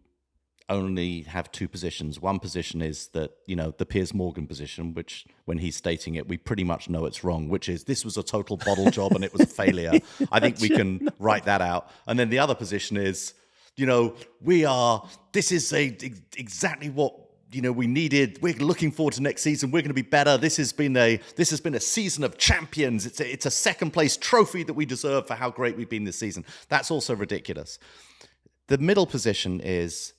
only have two positions. One position is that, the Piers Morgan position, which when he's stating it, we pretty much know it's wrong, which is this was a total bottle job and it was a failure. I think we can write that out. And then the other position is, this is exactly what, we needed. We're looking forward to next season. We're going to be better. This has been a season of champions. It's a second place trophy that we deserve for how great we've been this season. That's also ridiculous. The middle position is,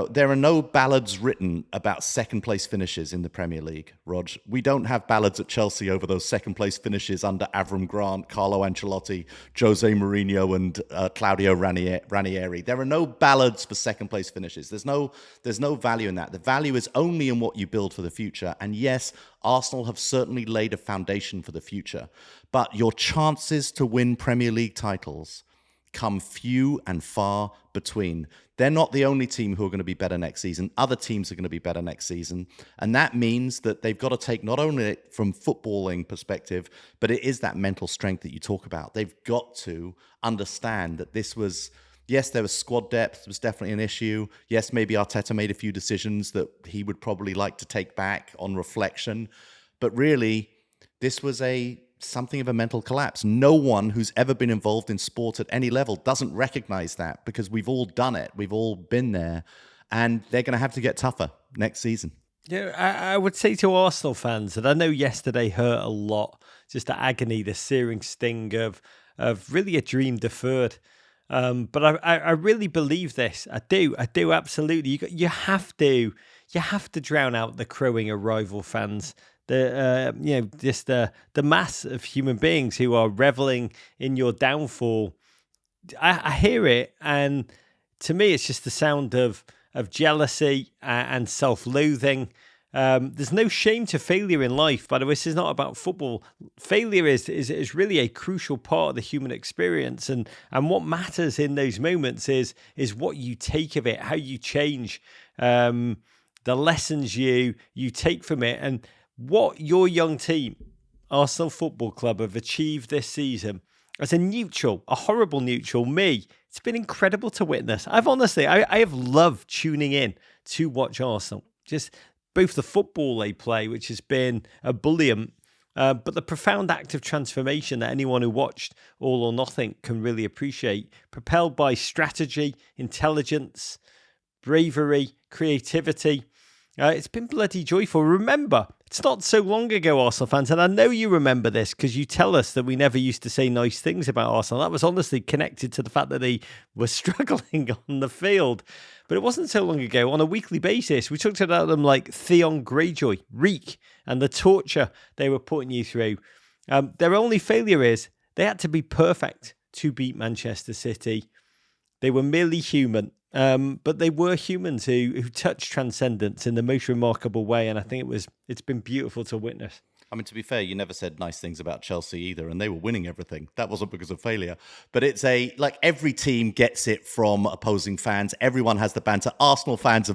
there are no ballads written about second place finishes in the Premier League, Rog. We don't have ballads at Chelsea over those second place finishes under Avram Grant, Carlo Ancelotti, Jose Mourinho, and Claudio Ranieri. There are no ballads for second place finishes. There's no value in that. The value is only in what you build for the future. And yes, Arsenal have certainly laid a foundation for the future. But your chances to win Premier League titles come few and far between. They're not the only team who are going to be better next season. Other teams are going to be better next season. And that means that they've got to take not only from footballing perspective, but it is that mental strength that you talk about. They've got to understand that this was, yes, there was squad depth, was definitely an issue. Yes, maybe Arteta made a few decisions that he would probably like to take back on reflection. But really, this was something of a mental collapse. No one who's ever been involved in sport at any level doesn't recognize that, because we've all done it. We've all been there, and they're going to have to get tougher next season. Yeah, I would say to Arsenal fans that I know yesterday hurt a lot, just the agony, the searing sting of really a dream deferred. But I really believe this. I do absolutely. You have to drown out the crowing of rival fans. The mass of human beings who are reveling in your downfall. I hear it, and to me, it's just the sound of jealousy and self-loathing. There's no shame to failure in life. By the way, this is not about football. Failure is really a crucial part of the human experience, and what matters in those moments is what you take of it, how you change, the lessons you take from it, and what your young team, Arsenal Football Club, have achieved this season. As a horrible neutral, it's been incredible to witness. I have loved tuning in to watch Arsenal. Just both the football they play, which has been brilliant, but the profound act of transformation that anyone who watched All or Nothing can really appreciate, propelled by strategy, intelligence, bravery, creativity. It's been bloody joyful. Remember, it's not so long ago, Arsenal fans, and I know you remember this because you tell us that we never used to say nice things about Arsenal. That was honestly connected to the fact that they were struggling on the field. But it wasn't so long ago, on a weekly basis, we talked about them like Theon Greyjoy, Reek, and the torture they were putting you through. Their only failure is they had to be perfect to beat Manchester City. They were merely human. But they were humans who touched transcendence in the most remarkable way, and I think it's been beautiful to witness. I mean, to be fair, you never said nice things about Chelsea either, and they were winning everything. That wasn't because of failure. But it's every team gets it from opposing fans. Everyone has the banter. Arsenal fans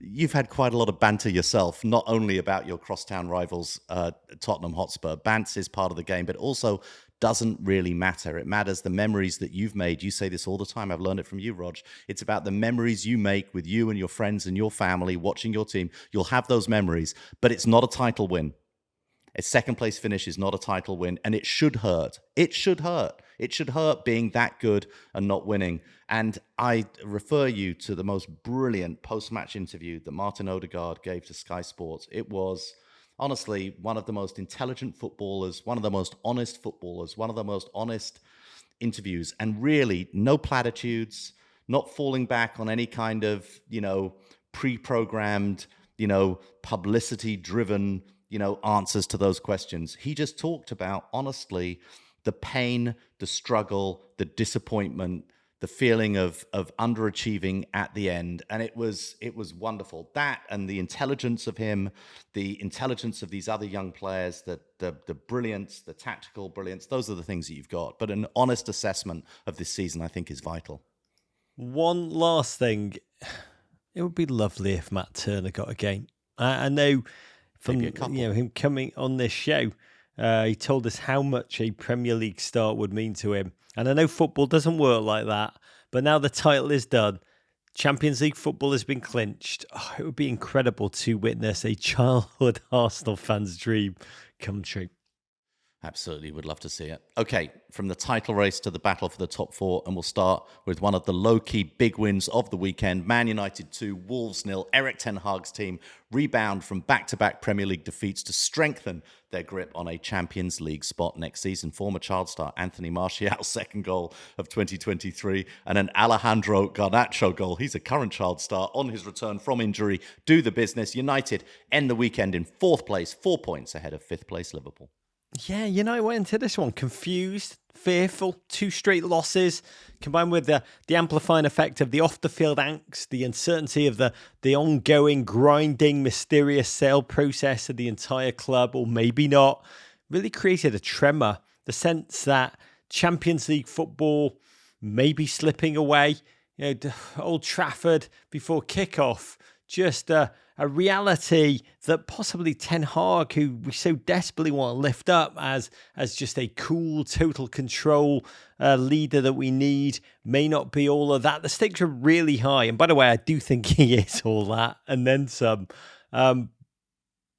you've had quite a lot of banter yourself, not only about your crosstown rivals, Tottenham Hotspur. Bants is part of the game, but also doesn't really matter. It matters the memories that you've made. You say this all the time. I've learned it from you, Rog. It's about the memories you make with you and your friends and your family watching your team. You'll have those memories, but it's not a title win. A second place finish is not a title win, and it should hurt. It should hurt. It should hurt being that good and not winning. And I refer you to the most brilliant post-match interview that Martin Odegaard gave to Sky Sports. It was honestly one of the most intelligent footballers, one of the most honest footballers, one of the most honest interviews, and really no platitudes, not falling back on any kind of, pre-programmed, publicity-driven, answers to those questions. He just talked about, honestly, the pain, the struggle, the disappointment, the feeling of underachieving at the end. And it was wonderful. That and the intelligence of him, the intelligence of these other young players, the brilliance, the tactical brilliance, those are the things that you've got. But an honest assessment of this season, I think, is vital. One last thing. It would be lovely if Matt Turner got a game. I know from him coming on this show, he told us how much a Premier League start would mean to him. And I know football doesn't work like that, but now the title is done. Champions League football has been clinched. Oh, it would be incredible to witness a childhood Arsenal fan's dream come true. Absolutely, would love to see it. Okay, from the title race to the battle for the top four, and we'll start with one of the low-key big wins of the weekend. Man United 2, Wolves 0. Eric Ten Hag's team rebound from back-to-back Premier League defeats to strengthen their grip on a Champions League spot next season. Former child star Anthony Martial's second goal of 2023 and an Alejandro Garnacho goal. He's a current child star on his return from injury. Do the business. United end the weekend in fourth place, 4 points ahead of fifth place Liverpool. Yeah, United went into this one confused, fearful, 2 straight losses, combined with the amplifying effect of the off-the-field angst, the uncertainty of the ongoing, grinding, mysterious sale process of the entire club, or maybe not, really created a tremor. The sense that Champions League football may be slipping away. Old Trafford before kickoff, just a reality that possibly Ten Hag, who we so desperately want to lift up as just a cool, total control leader that we need, may not be all of that. The stakes are really high. And by the way, I do think he is all that and then some. But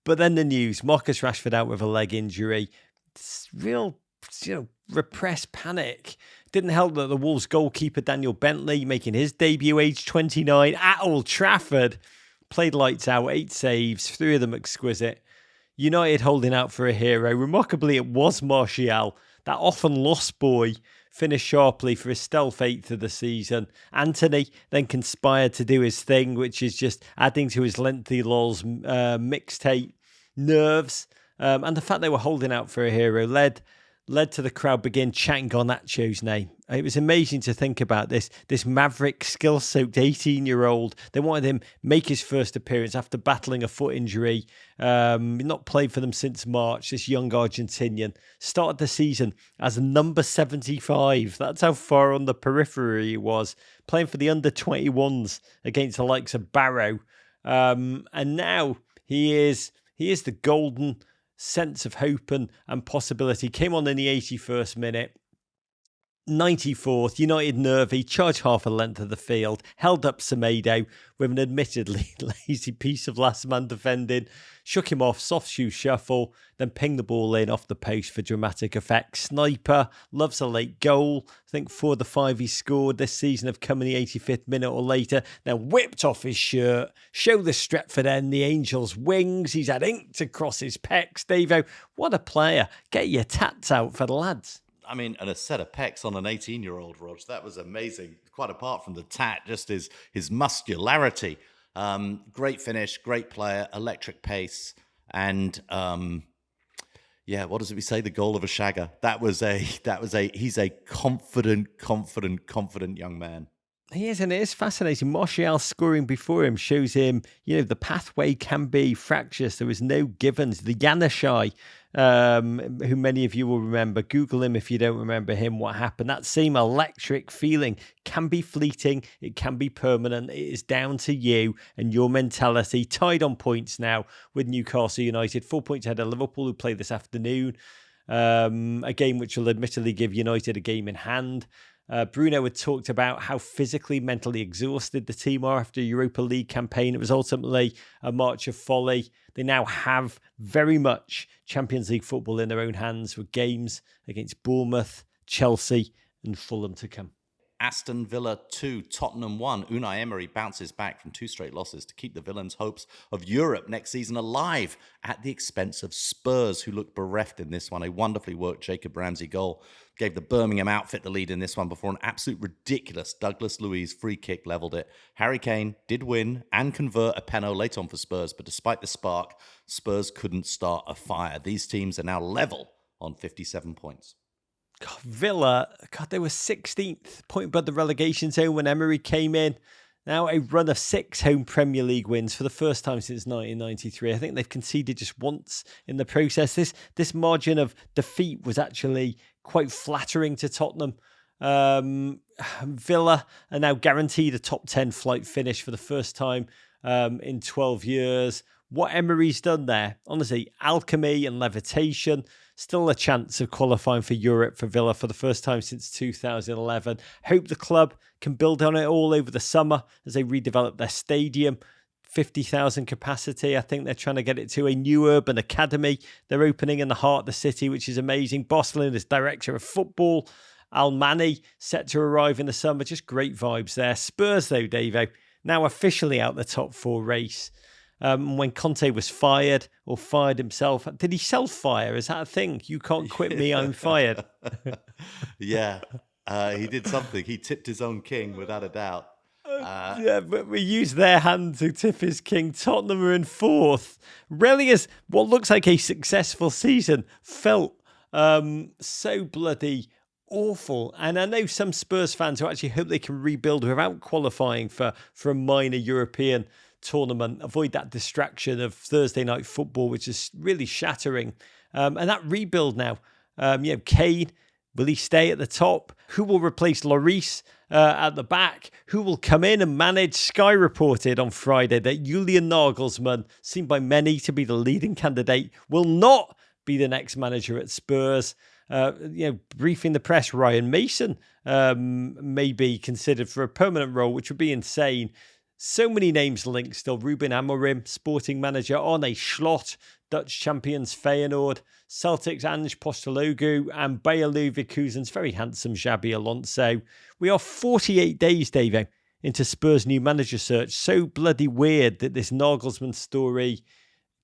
then the news, Marcus Rashford out with a leg injury. It's real, repressed panic. Didn't help that the Wolves goalkeeper, Daniel Bentley, making his debut age 29 at Old Trafford, played lights out, 8 saves, 3 of them exquisite. United holding out for a hero. Remarkably, it was Martial, that often lost boy, finished sharply for his stealth 8th of the season. Anthony then conspired to do his thing, which is just adding to his lengthy lols mixtape nerves. And the fact they were holding out for a hero led to the crowd begin chanting Garnacho's name. It was amazing to think about this maverick, skill-soaked 18-year-old. They wanted him make his first appearance after battling a foot injury. Not played for them since March, this young Argentinian. Started the season as number 75. That's how far on the periphery he was. Playing for the under-21s against the likes of Barrow. And now he is the golden sense of hope and possibility. Came on in the 81st minute. 94th, United nervy, charged half a length of the field, held up Semedo with an admittedly lazy piece of last man defending, shook him off, soft shoe shuffle, then pinged the ball in off the post for dramatic effect. Sniper, loves a late goal. I think 4 of the 5 he scored this season have come in the 85th minute or later, then whipped off his shirt, showed the Stretford end, the Angels' wings. He's had inked across his pecs. Davo, what a player. Get your tats out for the lads. I mean, and a set of pecs on an 18-year-old, Rog. That was amazing. Quite apart from the tat, just his muscularity. Great finish, great player, electric pace, and what does we say? The goal of a shagger. He's a confident young man. He is, and it is fascinating. Martial scoring before him shows him, the pathway can be fractious. There was no givens. The Janashai, who many of you will remember, Google him if you don't remember him, what happened. That same electric feeling can be fleeting. It can be permanent. It is down to you and your mentality. Tied on points now with Newcastle United. 4 points ahead of Liverpool, who play this afternoon. A game which will admittedly give United a game in hand. Bruno had talked about how physically, mentally exhausted the team are after a Europa League campaign. It was ultimately a march of folly. They now have very much Champions League football in their own hands with games against Bournemouth, Chelsea and Fulham to come. Aston Villa 2, Tottenham 1. Unai Emery bounces back from 2 straight losses to keep the Villains' hopes of Europe next season alive at the expense of Spurs, who looked bereft in this one. A wonderfully worked Jacob Ramsey goal gave the Birmingham outfit the lead in this one before an absolute ridiculous Douglas Luiz free kick levelled it. Harry Kane did win and convert a penalty late on for Spurs, but despite the spark, Spurs couldn't start a fire. These teams are now level on 57 points. Villa, they were 16th, point above the relegation zone when Emery came in. Now a run of 6 home Premier League wins for the first time since 1993. I think they've conceded just once in the process. This margin of defeat was actually quite flattering to Tottenham. Villa are now guaranteed a top 10 flight finish for the first time in 12 years. What Emery's done there, honestly, alchemy and levitation. Still a chance of qualifying for Europe for Villa for the first time since 2011. Hope the club can build on it all over the summer as they redevelop their stadium. 50,000 capacity. I think they're trying to get it to a new urban academy. They're opening in the heart of the city, which is amazing. Barcelona's director of football, Almani, set to arrive in the summer. Just great vibes there. Spurs, though, Davo, now officially out the top four race. When Conte was fired or fired himself, did he self-fire? Is that a thing? You can't quit me, I'm fired. Yeah, he did something. He tipped his own king, without a doubt. Yeah, but we use their hand to tip his king. Tottenham are in fourth. Really is what looks like a successful season felt so bloody awful. And I know some Spurs fans who actually hope they can rebuild without qualifying for a minor European tournament. Avoid that distraction of Thursday night football, which is really shattering. And that rebuild now, Kane, will he stay at the top? Who will replace Lloris at the back? Who will come in and manage? Sky reported on Friday that Julian Nagelsmann, seen by many to be the leading candidate, will not be the next manager at Spurs. Briefing the press, Ryan Mason may be considered for a permanent role, which would be insane. So many names linked still. Ruben Amorim, sporting manager. Arne Slot, Dutch champions Feyenoord. Celtic's Ange Posteloglou and Bayer Leverkusen's very handsome Xabi Alonso. We are 48 days, Davo, into Spurs' new manager search. So bloody weird that this Nagelsmann story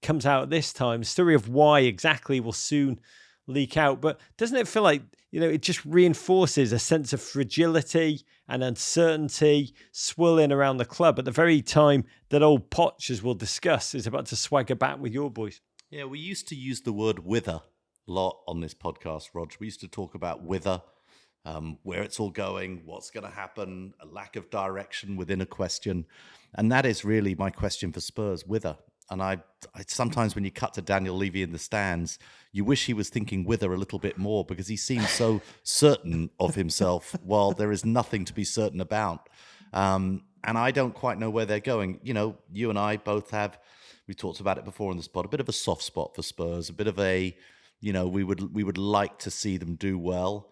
comes out at this time. The story of why exactly will soon leak out. But doesn't it feel like, it just reinforces a sense of fragility and uncertainty swirling around the club at the very time that old Poch, as we'll discuss, is about to swagger back with your boys? Yeah, we used to use the word wither a lot on this podcast, Rog. We used to talk about wither, where it's all going, what's going to happen, a lack of direction within a question. And that is really my question for Spurs, wither. And I sometimes when you cut to Daniel Levy in the stands, you wish he was thinking wither a little bit more, because he seems so certain of himself while there is nothing to be certain about. And I don't quite know where they're going. You and I both have, we talked about it before on the spot, a bit of a soft spot for Spurs, a bit of a, we would like to see them do well.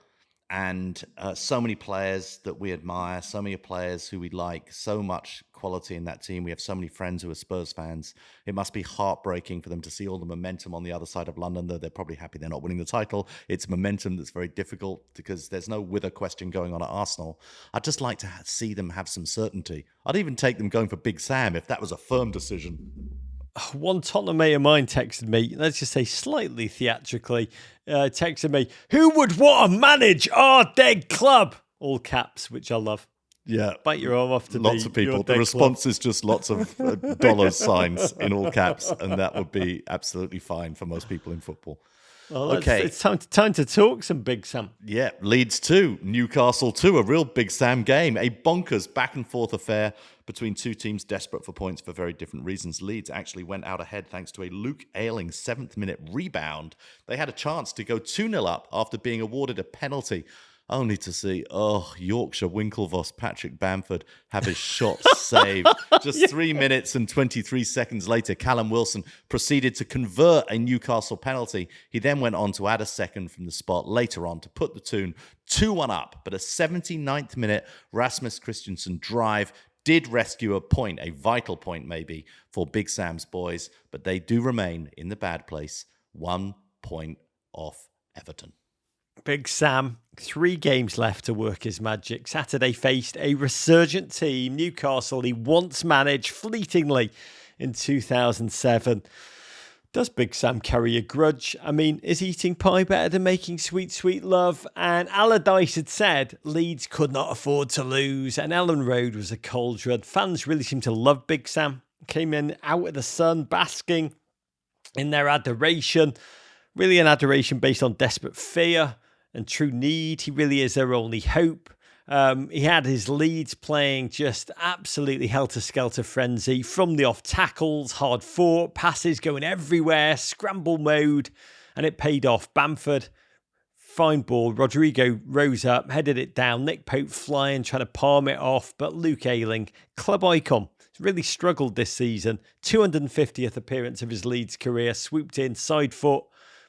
And so many players that we admire, so many players who we like, so much quality in that team. We have so many friends who are Spurs fans. It must be heartbreaking for them to see all the momentum on the other side of London, though they're probably happy they're not winning the title. It's momentum that's very difficult because there's no wither question going on at Arsenal. I'd just like to see them have some certainty. I'd even take them going for Big Sam if that was a firm decision. One Tottenham mate of mine texted me, let's just say slightly theatrically, texted me, who would want to manage our dead club? All caps, which I love. Yeah. Bite your arm off to lots of people. The response is just lots of dollar signs in all caps, and that would be absolutely fine for most people in football. Well, okay. It's time to talk some Big Sam. Yeah, Leeds 2, Newcastle 2, a real Big Sam game. A bonkers back and forth affair between two teams desperate for points for very different reasons. Leeds actually went out ahead thanks to a Luke Ayling 7th minute rebound. They had a chance to go 2-0 up after being awarded a penalty, only to see, Yorkshire Winklevoss Patrick Bamford have his shot saved. Just 3 minutes and 23 seconds later, Callum Wilson proceeded to convert a Newcastle penalty. He then went on to add a second from the spot later on to put the tune 2-1 up. But a 79th minute Rasmus Christensen drive did rescue a point, a vital point maybe, for Big Sam's boys. But they do remain in the bad place, 1 point off Everton. Big Sam, 3 games left to work his magic. Saturday faced a resurgent team, Newcastle, he once managed fleetingly in 2007. Does Big Sam carry a grudge? I mean, is eating pie better than making sweet, sweet love? And Allardyce had said Leeds could not afford to lose, and Ellen Road was a cauldron. Fans really seem to love Big Sam. Came in out of the sun, basking in their adoration. Really an adoration based on desperate fear and true need. He really is their only hope. He had his Leeds playing just absolutely helter-skelter frenzy from the off tackles, hard fought, passes going everywhere, scramble mode, and it paid off. Bamford, fine ball. Rodrigo rose up, headed it down. Nick Pope flying, trying to palm it off, but Luke Ayling, club icon, really struggled this season. 250th appearance of his Leeds career, swooped in, side foot,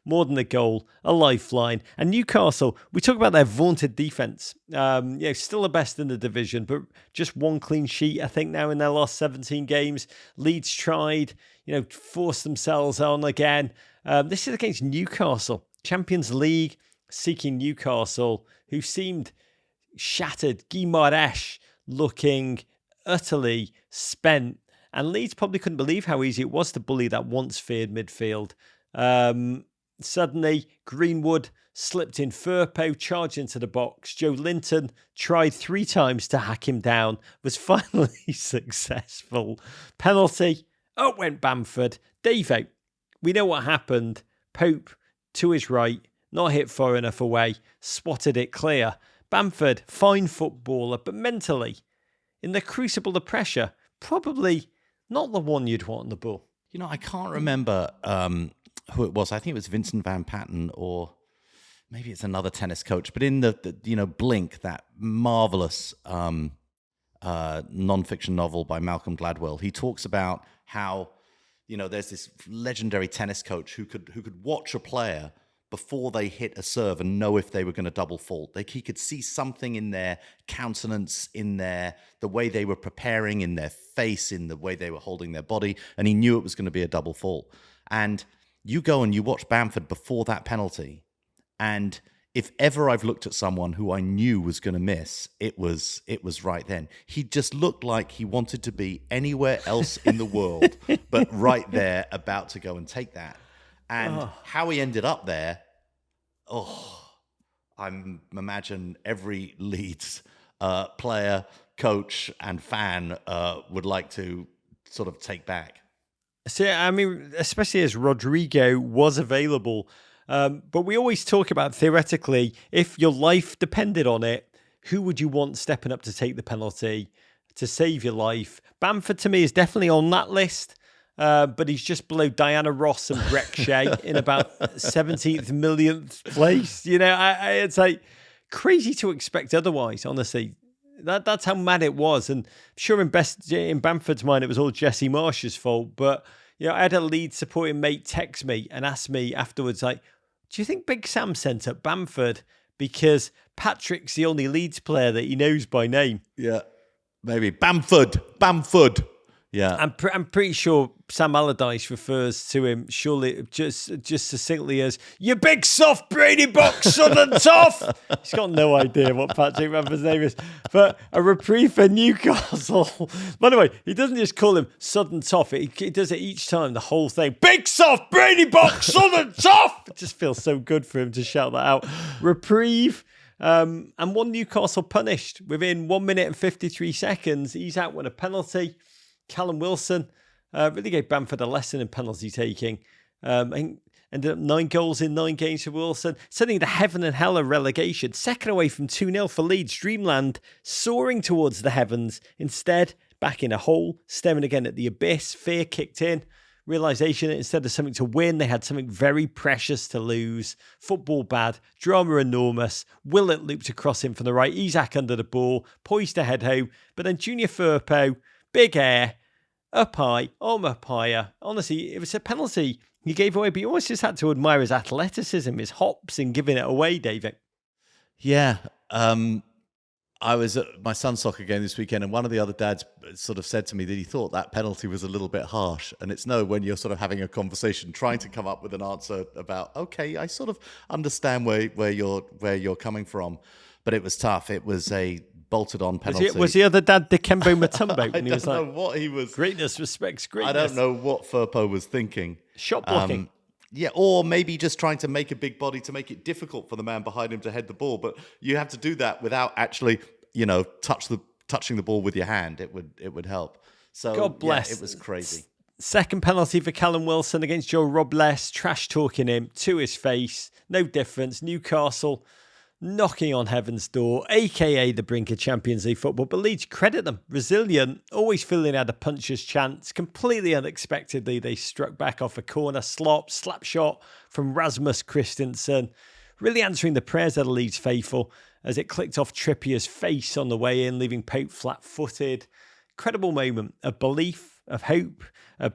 more than a goal, a lifeline. And Newcastle, we talk about their vaunted defence. Still the best in the division, but just one clean sheet, I think, now in their last 17 games. Leeds tried, forced themselves on again. This is against Newcastle. Champions League seeking Newcastle, who seemed shattered. Guimaraes looking utterly spent. And Leeds probably couldn't believe how easy it was to bully that once feared midfield. Suddenly, Greenwood slipped in Firpo, charged into the box. Joe Linton tried 3 times to hack him down, was finally successful. Penalty, up went Bamford. Davo, we know what happened. Pope, to his right, not hit far enough away, swatted it clear. Bamford, fine footballer, but mentally, in the crucible of pressure, probably not the one you'd want on the ball. I can't remember who it was. I think it was Vincent Van Patten, or maybe it's another tennis coach. But in the Blink, that marvelous non-fiction novel by Malcolm Gladwell, he talks about how there's this legendary tennis coach who could watch a player before they hit a serve and know if they were going to double fault. He could see something in their countenance, in the way they were preparing, in their face, in the way they were holding their body, and he knew it was going to be a double fault. And you go and you watch Bamford before that penalty, and if ever I've looked at someone who I knew was going to miss, it was right then. He just looked like he wanted to be anywhere else in the world, but right there, about to go and take that. And how he ended up there, I imagine every Leeds player, coach, and fan would like to sort of take back. So, I mean, especially as Rodrigo was available. But we always talk about, theoretically, if your life depended on it, who would you want stepping up to take the penalty to save your life? Bamford, to me, is definitely on that list. But he's just below Diana Ross and Breck Shea in about 17th millionth place. It's like crazy to expect otherwise, honestly. That's how mad it was. And sure, in Bamford's mind, it was all Jesse Marsh's fault. But, I had a Leeds supporting mate text me and ask me afterwards, like, do you think Big Sam sent up Bamford because Patrick's the only Leeds player that he knows by name? Yeah, maybe. Bamford. Yeah, I'm pretty sure Sam Allardyce refers to him surely just succinctly as "you big soft Brady box Southern toff." He's got no idea what Patrick Bamford's name is. But a reprieve for Newcastle. By the way, he doesn't just call him Southern toff. He does it each time. The whole thing, big soft Brady box Southern toff. It just feels so good for him to shout that out. Reprieve. And one Newcastle punished within 1 minute and 53 seconds. He's out with a penalty. Callum Wilson really gave Bamford a lesson in penalty taking. I think ended up 9 goals in 9 games for Wilson, sending the heaven and hell of relegation. Second away from 2-0 for Leeds. Dreamland soaring towards the heavens. Instead, back in a hole, staring again at the abyss. Fear kicked in. Realisation that instead of something to win, they had something very precious to lose. Football bad. Drama enormous. Willett looped across him from the right. Isak under the ball. Poised to head home. But then Junior Firpo, big air, up high, up higher. Honestly, it was a penalty he gave away, but you almost just had to admire his athleticism, his hops in giving it away, David. Yeah. I was at my son's soccer game this weekend, and one of the other dads sort of said to me that he thought that penalty was a little bit harsh. And it's when you're sort of having a conversation, trying to come up with an answer about, okay, I sort of understand where you're coming from, but it was tough. It was a bolted on penalty. Was the other dad Dikembe Mutombo? I don't know what he was. Greatness respects greatness. I don't know what Firpo was thinking. Shot blocking. Yeah, or maybe just trying to make a big body to make it difficult for the man behind him to head the ball. But you have to do that without actually, touching the ball with your hand. It would help. So God bless. Yeah, it was crazy. Second penalty for Callum Wilson against Joe Robles, trash talking him to his face. No difference. Newcastle knocking on heaven's door, aka the brink of Champions League football. But Leeds, credit them, resilient, always feeling they had a puncher's chance. Completely unexpectedly, they struck back off a corner, slap shot from Rasmus Christensen, really answering the prayers of the Leeds faithful as it clicked off Trippier's face on the way in, leaving Pope flat-footed. Incredible moment of belief, of hope.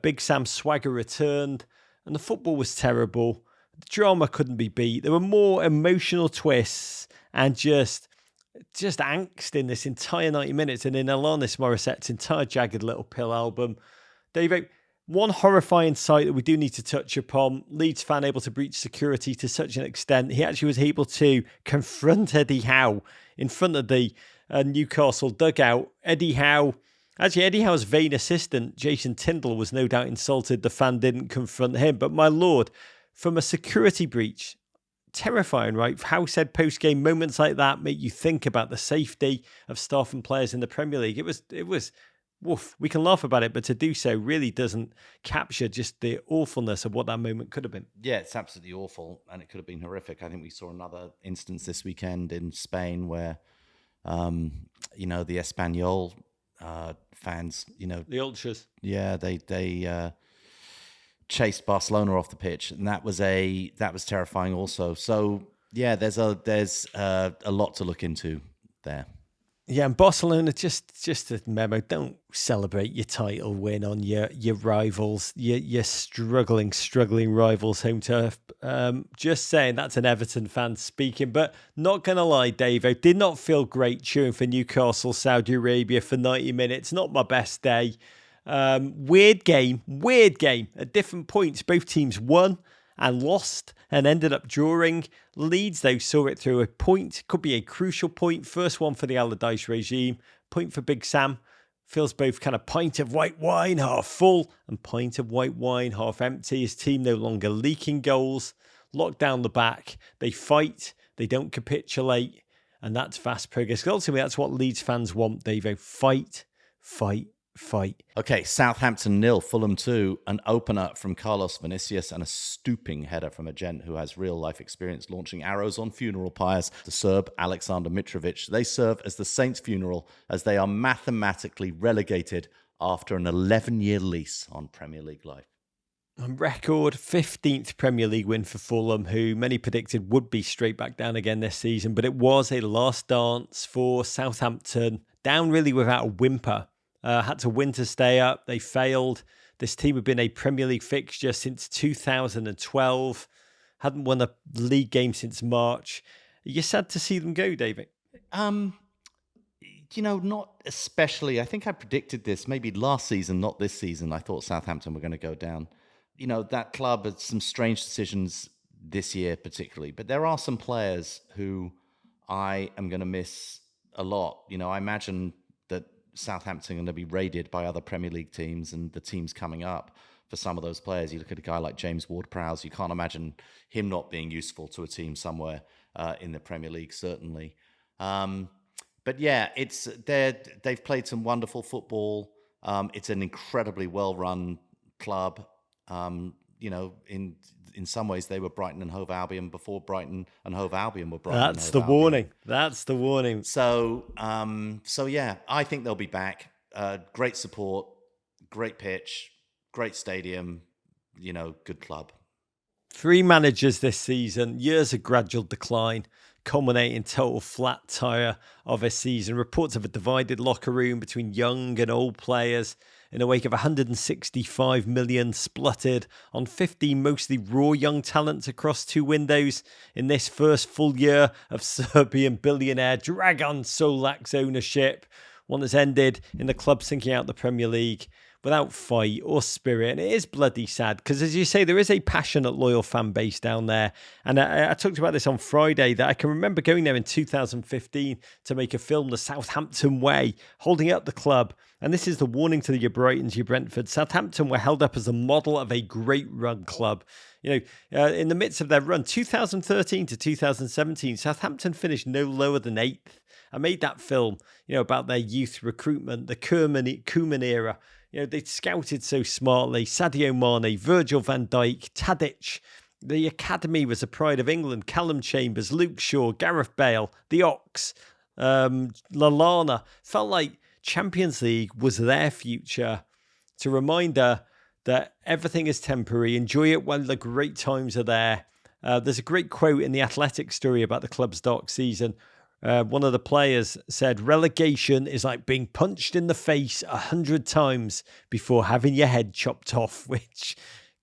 Big Sam swagger returned, and the football was terrible. drama couldn't be beat. There were more emotional twists and just angst in this entire 90 minutes and in Alanis Morissette's entire Jagged Little Pill album. Dave, one horrifying sight that we do need to touch upon, Leeds fan able to breach security to such an extent, he actually was able to confront Eddie Howe in front of the Newcastle dugout. Eddie Howe's vain assistant, Jason Tyndall, was no doubt insulted the fan didn't confront him. But my lord, from a security breach, terrifying, right? Howe said post-game, moments like that make you think about the safety of staff and players in the Premier League. It was woof. We can laugh about it, but to do so really doesn't capture just the awfulness of what that moment could have been. Yeah, it's absolutely awful, and it could have been horrific. I think we saw another instance this weekend in Spain where, the Espanyol fans, the ultras. Yeah, they chased Barcelona off the pitch, and that was terrifying also. So yeah, there's a lot to look into there. Yeah, and Barcelona, just a memo, don't celebrate your title win on your rivals, your struggling rivals' home turf. Just saying, that's an Everton fan speaking, but not going to lie, Davo, did not feel great cheering for Newcastle, Saudi Arabia for 90 minutes. Not my best day. Weird game. At different points, both teams won and lost and ended up drawing. Leeds, though, saw it through a point. Could be a crucial point. First one for the Allardyce regime. Point for Big Sam. Feels both kind of pint of white wine half full and pint of white wine half empty. His team no longer leaking goals. Locked down the back. They fight. They don't capitulate. And that's fast progress. Ultimately, that's what Leeds fans want, Davo. Fight. Okay, Southampton 0, Fulham 2, an opener from Carlos Vinicius and a stooping header from a gent who has real-life experience launching arrows on funeral pyres. The Serb, Aleksandar Mitrovic, they serve as the Saints' funeral as they are mathematically relegated after an 11-year lease on Premier League life. Record 15th Premier League win for Fulham, who many predicted would be straight back down again this season, but it was a last dance for Southampton, down really without a whimper. Had to win to stay up. They failed. This team had been a Premier League fixture since 2012. Hadn't won a league game since March. You're sad to see them go, David? Not especially. I think I predicted this maybe last season, not this season. I thought Southampton were going to go down. That club had some strange decisions this year particularly, but there are some players who I am going to miss a lot. I imagine that Southampton are going to be raided by other Premier League teams and the teams coming up for some of those players. You look at a guy like James Ward-Prowse, you can't imagine him not being useful to a team somewhere in the Premier League, certainly. But yeah, they've played some wonderful football. It's an incredibly well-run club. In some ways, they were Brighton and Hove Albion before Brighton and Hove Albion were Brighton. That's the warning. That's the warning. So yeah, I think they'll be back. Great support, great pitch, great stadium. Good club. 3 managers this season. Years of gradual decline, culminating total flat tire of a season. Reports of a divided locker room between young and old players in the wake of 165 million spluttered on 15 mostly raw young talents across 2 windows in this first full year of Serbian billionaire Dragan Solak's ownership. One that's ended in the club sinking out the Premier League without fight or spirit. And it is bloody sad because, as you say, there is a passionate, loyal fan base down there. And I talked about this on Friday, that I can remember going there in 2015 to make a film, The Southampton Way, holding up the club. And this is the warning to your Brightons, your Brentford. Southampton were held up as a model of a great run club. In the midst of their run, 2013 to 2017, Southampton finished no lower than 8th. I made that film, about their youth recruitment, the Koeman era. They scouted so smartly. Sadio Mane, Virgil van Dijk, Tadic. The academy was the pride of England. Callum Chambers, Luke Shaw, Gareth Bale, the Ox, Lallana. Felt like Champions League was their future. It's a reminder that everything is temporary. Enjoy it while the great times are there. There's a great quote in the Athletic story about the club's dark season. One of the players said, relegation is like being punched in the face 100 times before having your head chopped off, which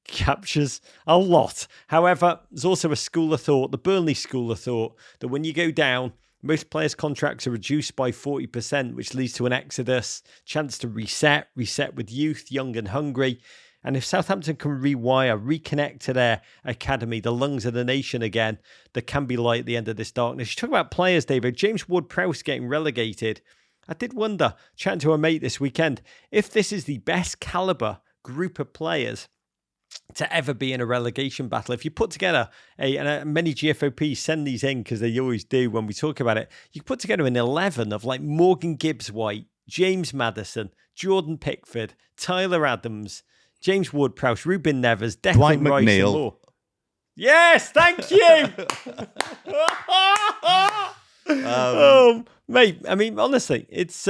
captures a lot. However, there's also a school of thought, the Burnley school of thought, that when you go down, most players' contracts are reduced by 40%, which leads to an exodus, chance to reset with youth, young and hungry. And if Southampton can reconnect to their academy, the lungs of the nation again, there can be light at the end of this darkness. You talk about players, David. James Ward-Prowse getting relegated. I did wonder, chatting to a mate this weekend, if this is the best calibre group of players to ever be in a relegation battle. If you put together and many GFOPs send these in because they always do when we talk about it, you put together an 11 of like Morgan Gibbs-White, James Maddison, Jordan Pickford, Tyler Adams, James Ward-Prowse, Ruben Neves, Declan Dwight Rice, McNeil. and more. Yes, thank you. Mate, I mean, honestly, it's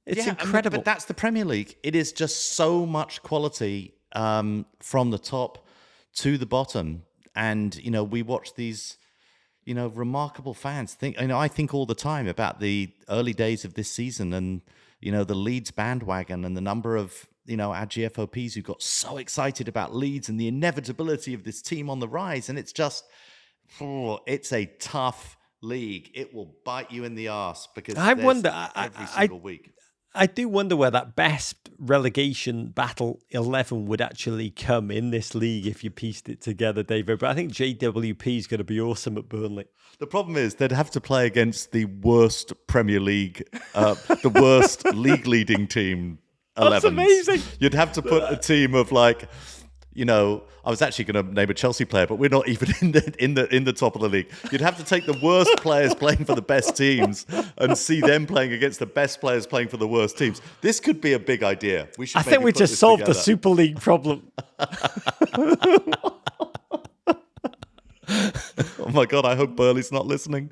incredible. But that's the Premier League. It is just so much quality from the top to the bottom. And, we watch these, remarkable fans. I think all the time about the early days of this season and, the Leeds bandwagon and the number of, our GFOPs who got so excited about Leeds and the inevitability of this team on the rise. And it's just, it's a tough league. It will bite you in the arse because every single week. I do wonder where that best relegation battle 11 would actually come in this league if you pieced it together, David. But I think JWP is going to be awesome at Burnley. The problem is they'd have to play against the worst Premier League, the worst league-leading team 11. That's amazing. You'd have to put a team of like, I was actually going to name a Chelsea player, but we're not even in the top of the league. You'd have to take the worst players playing for the best teams and see them playing against the best players playing for the worst teams. This could be a big idea. I think we just solved the Super League problem. Oh my God, I hope Burley's not listening.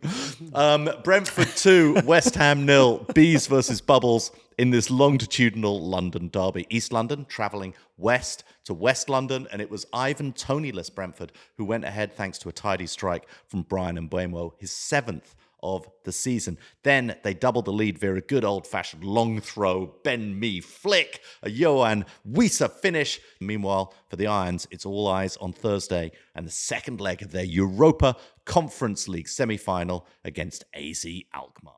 Brentford 2, West Ham 0, Bees versus Bubbles in this longitudinal London derby. East London travelling west to West London, and it was Ivan Toney-less Brentford who went ahead thanks to a tidy strike from Brian Mbeumo, his 7th of the season. Then they doubled the lead via a good old-fashioned long throw, Ben Mee flick, a Johan Wieser finish. Meanwhile, for the Irons, it's all eyes on Thursday and the second leg of their Europa Conference League semi-final against AZ Alkmaar.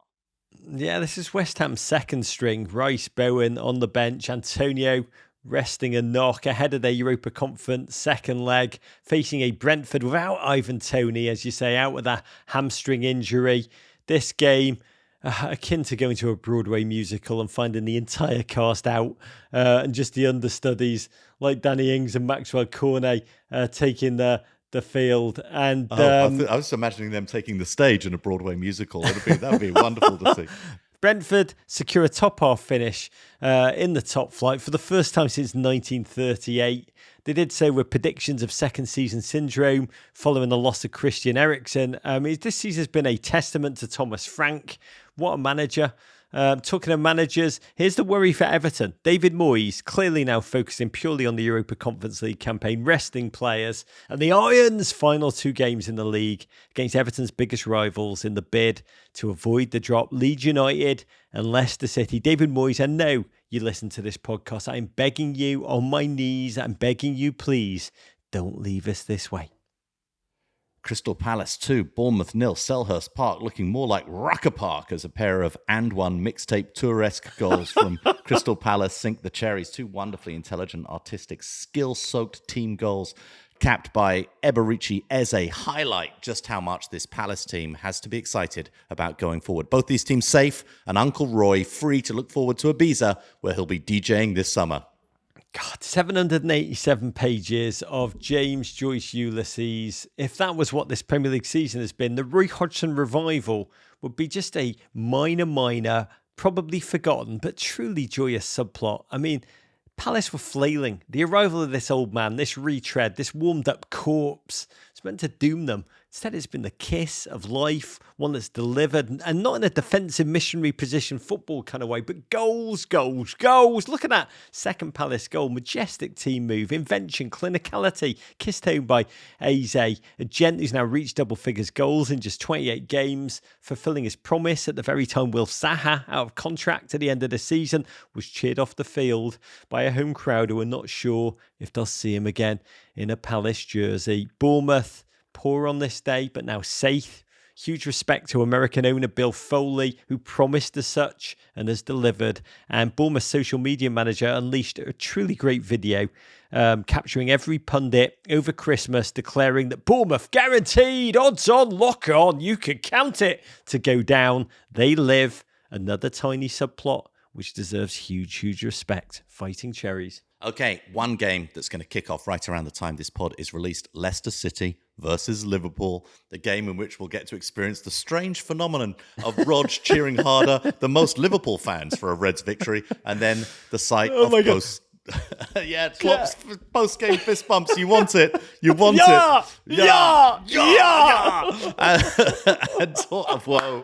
Yeah, this is West Ham's second string. Rice, Bowen on the bench, Antonio resting a knock ahead of their Europa Conference second leg, facing a Brentford without Ivan Toney, as you say, out with a hamstring injury. This game, akin to going to a Broadway musical and finding the entire cast out and just the understudies like Danny Ings and Maxwell Cornet taking the field. And I was imagining them taking the stage in a Broadway musical. That would be wonderful to see. Brentford secure a top-half finish in the top flight for the first time since 1938. They did so with predictions of second-season syndrome following the loss of Christian Eriksen. This season has been a testament to Thomas Frank. What a manager. Talking of managers, here's the worry for Everton. David Moyes clearly now focusing purely on the Europa Conference League campaign, resting players, and the Irons' final 2 games in the league against Everton's biggest rivals in the bid to avoid the drop, Leeds United and Leicester City. David Moyes, I know you listen to this podcast. I'm begging you on my knees. I'm begging you, please, don't leave us this way. Crystal Palace 2, Bournemouth 0, Selhurst Park looking more like Rucker Park as a pair of and one mixtape touresque goals from Crystal Palace sink the cherries. 2 wonderfully intelligent, artistic, skill-soaked team goals capped by Eberici Eze highlight just how much this Palace team has to be excited about going forward. Both these teams safe and Uncle Roy free to look forward to Ibiza where he'll be DJing this summer. God, 787 pages of James Joyce Ulysses. If that was what this Premier League season has been, the Roy Hodgson revival would be just a minor, probably forgotten, but truly joyous subplot. I mean, Palace were flailing. The arrival of this old man, this retread, this warmed-up corpse, it's meant to doom them Instead, it's been the kiss of life, one that's delivered, and not in a defensive missionary position football kind of way, but goals, goals, goals. Look at that second Palace goal. Majestic team move, invention, clinicality, kissed home by Eze, a gent who's now reached double figures goals in just 28 games, fulfilling his promise at the very time Will Zaha, out of contract at the end of the season, was cheered off the field by a home crowd who are not sure if they'll see him again in a Palace jersey. Bournemouth, poor on this day, but now safe. Huge respect to American owner Bill Foley, who promised as such and has delivered. And Bournemouth social media manager unleashed a truly great video capturing every pundit over Christmas, declaring that Bournemouth guaranteed, odds on, lock on, you can count it to go down. They live. Another tiny subplot, which deserves huge, huge respect. Fighting Cherries. Okay, one game that's going to kick off right around the time this pod is released. Leicester City versus Liverpool, the game in which we'll get to experience the strange phenomenon of Rog cheering harder than most Liverpool fans for a Reds victory, and then the sight of post... yeah, Klopp's post-game fist bumps. You want it. You want it. Yeah. And whoa.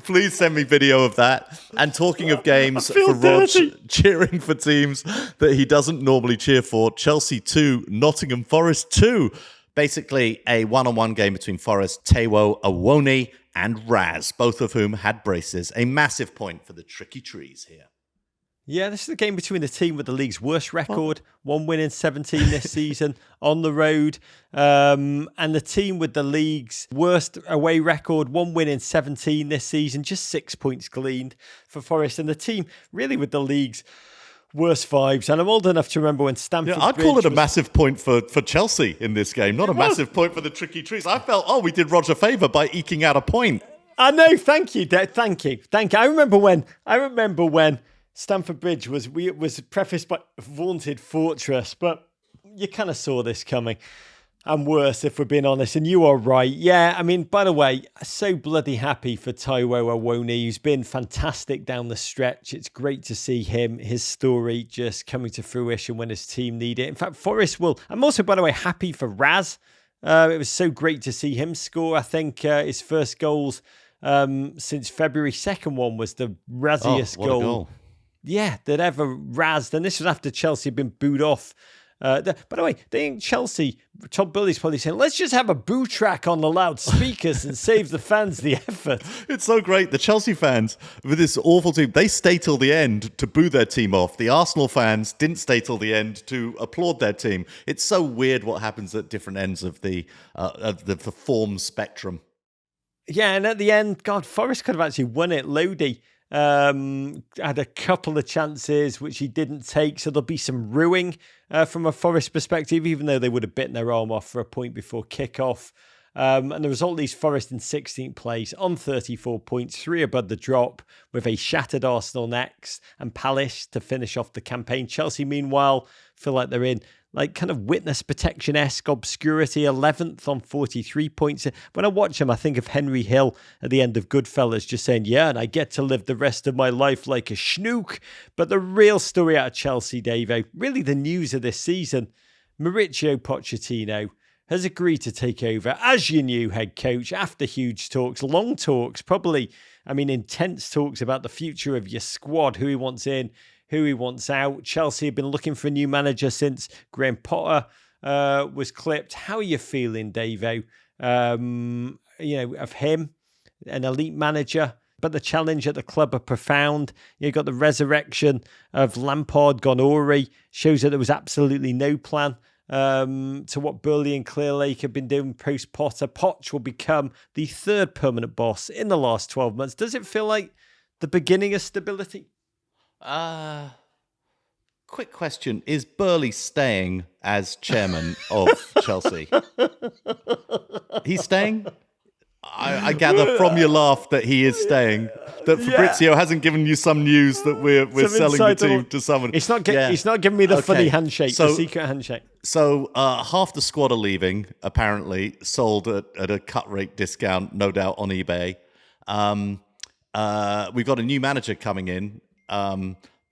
Please send me video of that. And talking of games for Rog cheering for teams that he doesn't normally cheer for, Chelsea 2, Nottingham Forest 2. Basically a one-on-one game between Forest, Taiwo Awoniyi and Raz, both of whom had braces. A massive point for the tricky trees here. Yeah, this is the game between the team with the league's worst record, 1 win in 17 this season on the road, and the team with the league's worst away record, 1 win in 17 this season, just 6 points gleaned for Forest, and the team really with the league's worst vibes. And I'm old enough to remember when Stamford I'd Bridge call it a massive point for Chelsea in this game, not a massive point for the tricky trees. I felt, we did Roger a favour by eking out a point. I know, thank you. I remember when Stamford Bridge was prefaced by vaunted fortress, but you kind of saw this coming. And worse, if we're being honest. And you are right. Yeah, I mean, by the way, so bloody happy for Taiwo Awoniyi, who's been fantastic down the stretch. It's great to see his story just coming to fruition when his team need it. In fact, Forest will. I'm also, by the way, happy for Raz. It was so great to see him score. I think his first goals since February. Second one was the razziest goal. Yeah, that ever razzed. And this was after Chelsea had been booed off. By the way, they think Chelsea, Todd Burley's probably saying, let's just have a boo track on the loudspeakers and save the fans the effort. It's so great. The Chelsea fans, with this awful team, they stay till the end to boo their team off. The Arsenal fans didn't stay till the end to applaud their team. It's so weird what happens at different ends of the form spectrum. Yeah, and at the end, God, Forest could have actually won it. Lodi had a couple of chances which he didn't take, so there'll be some ruining from a Forest perspective, even though they would have bitten their arm off for a point before kickoff. And the result leaves Forest in 16th place on 34 points, 3 above the drop, with a shattered Arsenal next and Palace to finish off the campaign. Chelsea, meanwhile, feel like they're in like kind of witness protection-esque obscurity, 11th on 43 points. When I watch him, I think of Henry Hill at the end of Goodfellas just saying, yeah, and I get to live the rest of my life like a schnook. But the real story out of Chelsea, Davo, really the news of this season, Mauricio Pochettino has agreed to take over as your new head coach after huge talks, long talks, probably, intense talks about the future of your squad, who he wants in, who he wants out. Chelsea have been looking for a new manager since Graham Potter was clipped. How are you feeling, Davo? Of him, an elite manager, but the challenge at the club are profound. You've got the resurrection of Lampard, gone Ori, shows that there was absolutely no plan to what Burley and Clearlake have been doing post-Potter. Poch will become the third permanent boss in the last 12 months. Does it feel like the beginning of stability? Quick question. Is Burley staying as chairman of Chelsea? He's staying? I gather from your laugh that he is staying. That Fabrizio hasn't given you some news that we're selling the team to someone. He's not giving me the funny handshake, the secret handshake. So half the squad are leaving, apparently, sold at a cut rate discount, no doubt, on eBay. We've got a new manager coming in.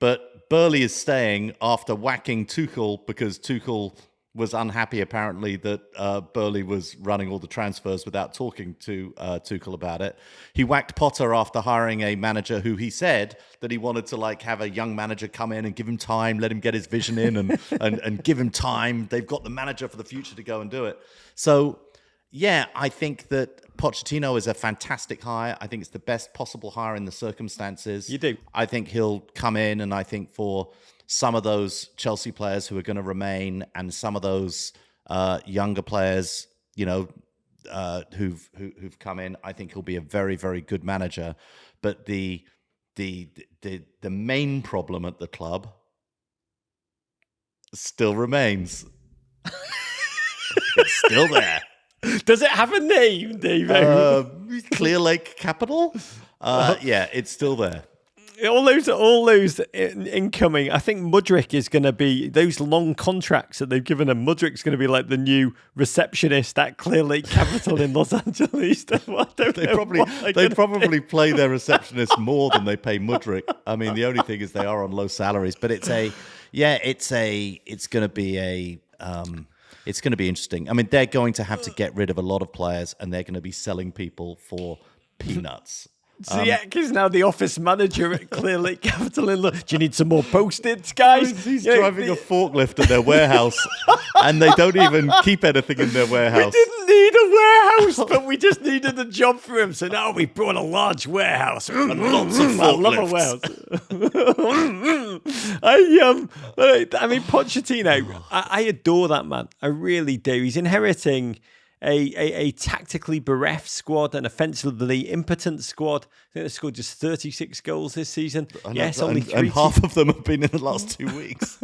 But Burley is staying after whacking Tuchel because Tuchel was unhappy apparently that Burley was running all the transfers without talking to Tuchel about it. He whacked Potter after hiring a manager who he said that he wanted to like have a young manager come in and give him time, let him get his vision in and give him time. They've got the manager for the future to go and do it. So yeah, I think that Pochettino is a fantastic hire. I think it's the best possible hire in the circumstances. You do? I think he'll come in, and I think for some of those Chelsea players who are going to remain, and some of those younger players, who've come in, I think he'll be a very, very good manager. But the main problem at the club still remains. It's still there. Does it have a name, David? Clear Lake Capital? Yeah, it's still there. All those incoming. I think Mudryk is going to be those long contracts that they've given him. Mudryk's going to be like the new receptionist at Clear Lake Capital in Los Angeles. They probably play their receptionist more than they pay Mudryk. I mean, the only thing is they are on low salaries, but it's going to be it's going to be interesting. I mean, they're going to have to get rid of a lot of players, and they're going to be selling people for peanuts. Ziyech is now the office manager at Clear Lake Capital. Do you need some more Post-its, guys? He's driving a forklift at their warehouse, and they don't even keep anything in their warehouse. We didn't need a warehouse, but we just needed a job for him. So now we brought a large warehouse and lots of forklifts. I love a warehouse. I mean, Pochettino, I adore that man. I really do. He's inheriting a tactically bereft squad, an offensively impotent squad. I think they scored just 36 goals this season. Only three. And half of them have been in the last 2 weeks.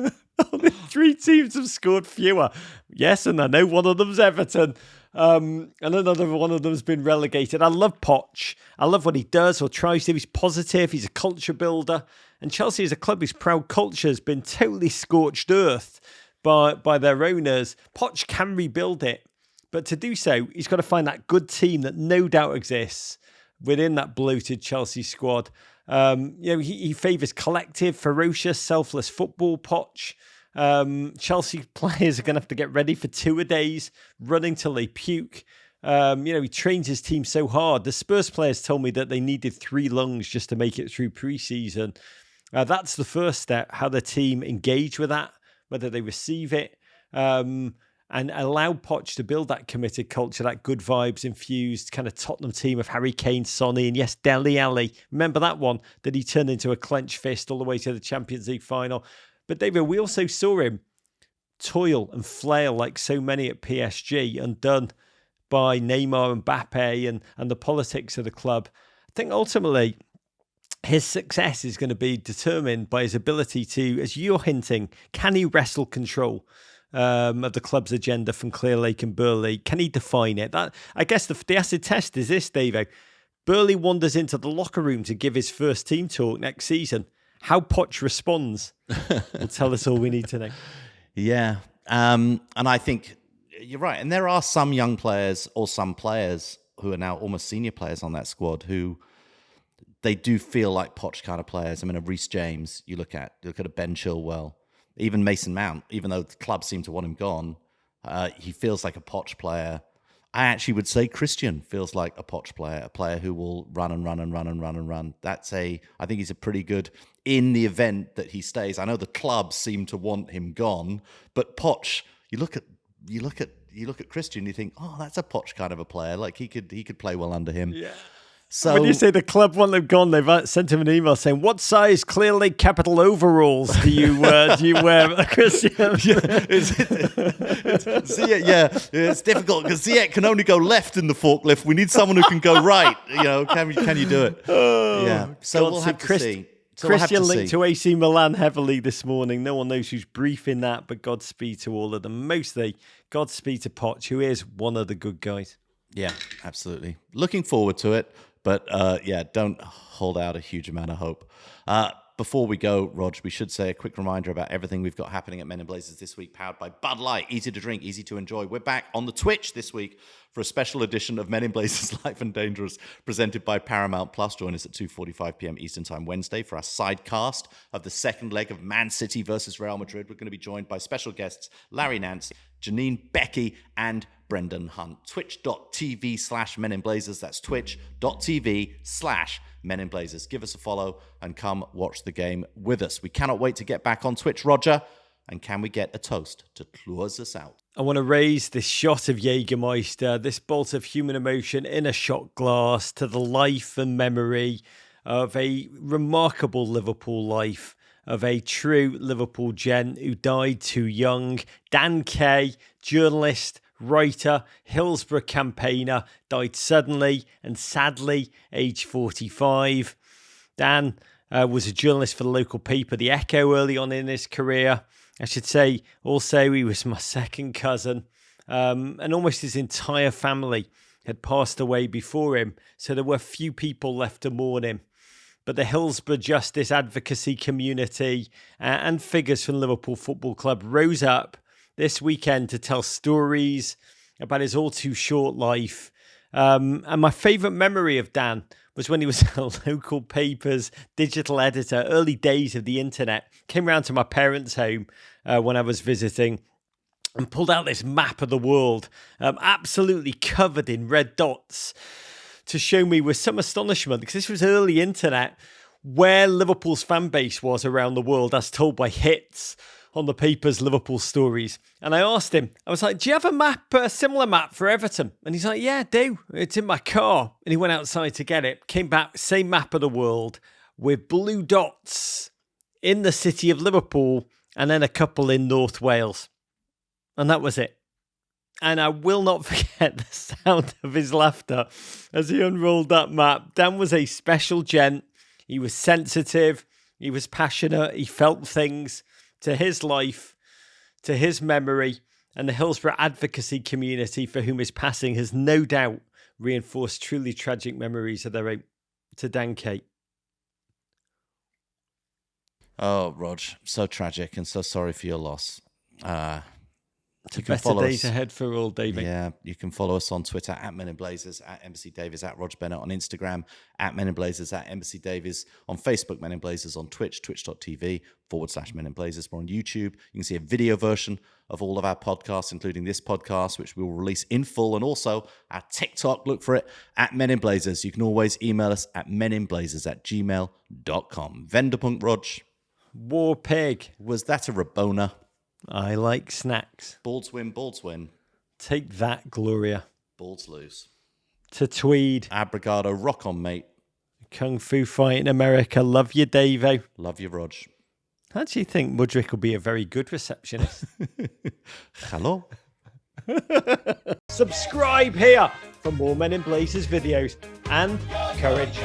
Only 3 teams have scored fewer. Yes, and I know one of them's Everton. And another one of them's been relegated. I love Poch. I love what he does or tries to do. He's positive. He's a culture builder. And Chelsea as a club whose proud culture has been totally scorched earth by their owners. Poch can rebuild it. But to do so, he's got to find that good team that no doubt exists within that bloated Chelsea squad. He favours collective, ferocious, selfless football, Poch. Chelsea players are going to have to get ready for 2-a-days, running till they puke. He trains his team so hard. The Spurs players told me that they needed 3 lungs just to make it through pre-season. That's the first step, how the team engage with that, whether they receive it. And allow Poch to build that committed culture, that good vibes infused kind of Tottenham team of Harry Kane, Sonny, and yes, Dele Alli. Remember that one that he turned into a clenched fist all the way to the Champions League final. But David, we also saw him toil and flail like so many at PSG, undone by Neymar and Mbappe and the politics of the club. I think ultimately his success is going to be determined by his ability to, as you're hinting, can he wrestle control of the club's agenda from Clear Lake and Burley? Can he define it? That, I guess the acid test is this, Davo. Burley wanders into the locker room to give his first team talk next season. How Poch responds will tell us all we need to know. Yeah. And I think you're right. And there are some young players or some players who are now almost senior players on that squad who they do feel like Poch kind of players. I mean, a Reece James, you look at a Ben Chilwell. Even Mason Mount, even though the club seem to want him gone, he feels like a Poch player. I actually would say Christian feels like a Poch player, a player who will run and run and run and run and run. I think he's a pretty good, in the event that he stays. I know the club seem to want him gone, but Poch, you look at Christian, you think, oh, that's a Poch kind of a player. Like he could play well under him. Yeah. So, when you say the club want them gone, they've sent him an email saying, "What size Clear Lake Capital overalls do you wear, Christian?" It's difficult because Ziyech can only go left in the forklift. We need someone who can go right. Can you do it? So we'll have to see. Christian linked to AC Milan heavily this morning. No one knows who's briefing that, but Godspeed to all of them. Mostly Godspeed to Poch, who is one of the good guys. Yeah, absolutely. Looking forward to it. But don't hold out a huge amount of hope. before we go, Rog, we should say a quick reminder about everything we've got happening at Men in Blazers this week, powered by Bud Light. Easy to drink, easy to enjoy. We're back on the Twitch this week for a special edition of Men in Blazers Live and Dangerous, presented by Paramount Plus. Join us at 2:45 p.m. Eastern Time Wednesday for our sidecast of the second leg of Man City versus Real Madrid. We're going to be joined by special guests Larry Nance, Janine Becky, and Brendan Hunt. Twitch.tv/Men in Blazers. That's twitch.tv/Men in Blazers. Give us a follow and come watch the game with us. We cannot wait to get back on Twitch, Roger. And can we get a toast to close us out? I want to raise this shot of Jägermeister, this bolt of human emotion in a shot glass, to the life and memory of a remarkable Liverpool life, of a true Liverpool gent who died too young. Dan Kay, journalist, writer, Hillsborough campaigner, died suddenly and sadly, age 45. Dan was a journalist for the local paper, The Echo, early on in his career. I should say also he was my second cousin, and almost his entire family had passed away before him, so there were few people left to mourn him. But the Hillsborough Justice Advocacy community and figures from Liverpool Football Club rose up this weekend to tell stories about his all too short life. And my favourite memory of Dan was when he was a local paper's digital editor, early days of the internet. Came round to my parents' home when I was visiting and pulled out this map of the world, absolutely covered in red dots, to show me with some astonishment, because this was early internet, where Liverpool's fan base was around the world as told by hits on the paper's Liverpool stories. And I asked him, I was like, do you have a map, a similar map for Everton? And he's like, yeah, I do. It's in my car. And he went outside to get it, came back, same map of the world with blue dots in the city of Liverpool and then a couple in North Wales. And that was it. And I will not forget the sound of his laughter as he unrolled that map. Dan was a special gent. He was sensitive. He was passionate. He felt things to his life, to his memory, and the Hillsborough advocacy community for whom his passing has no doubt reinforced truly tragic memories of their own. To Dan Kate. Oh, Rog, so tragic and so sorry for your loss. To better days ahead for all, David. Yeah, you can follow us on Twitter at Men in Blazers, at Embassy Davies, at Rog Bennett, on Instagram, at Men in Blazers, at Embassy Davies, on Facebook, Men in Blazers, on Twitch, twitch.tv/Men in Blazers. We're on YouTube. You can see a video version of all of our podcasts, including this podcast, which we will release in full, and also our TikTok. Look for it at Men in Blazers. You can always email us at meninblazers@gmail.com. Venderpunk, Rog. War Pig. Was that a Rabona? I like snacks. Balls win, balls win. Take that, Gloria. Balls lose. To Tweed. Abrigado, rock on, mate. Kung Fu fight in America. Love you, Davo. Love you, Rog. How do you think Mudrick will be a very good receptionist? Hello. Subscribe here for more Men in Blazers videos and courage.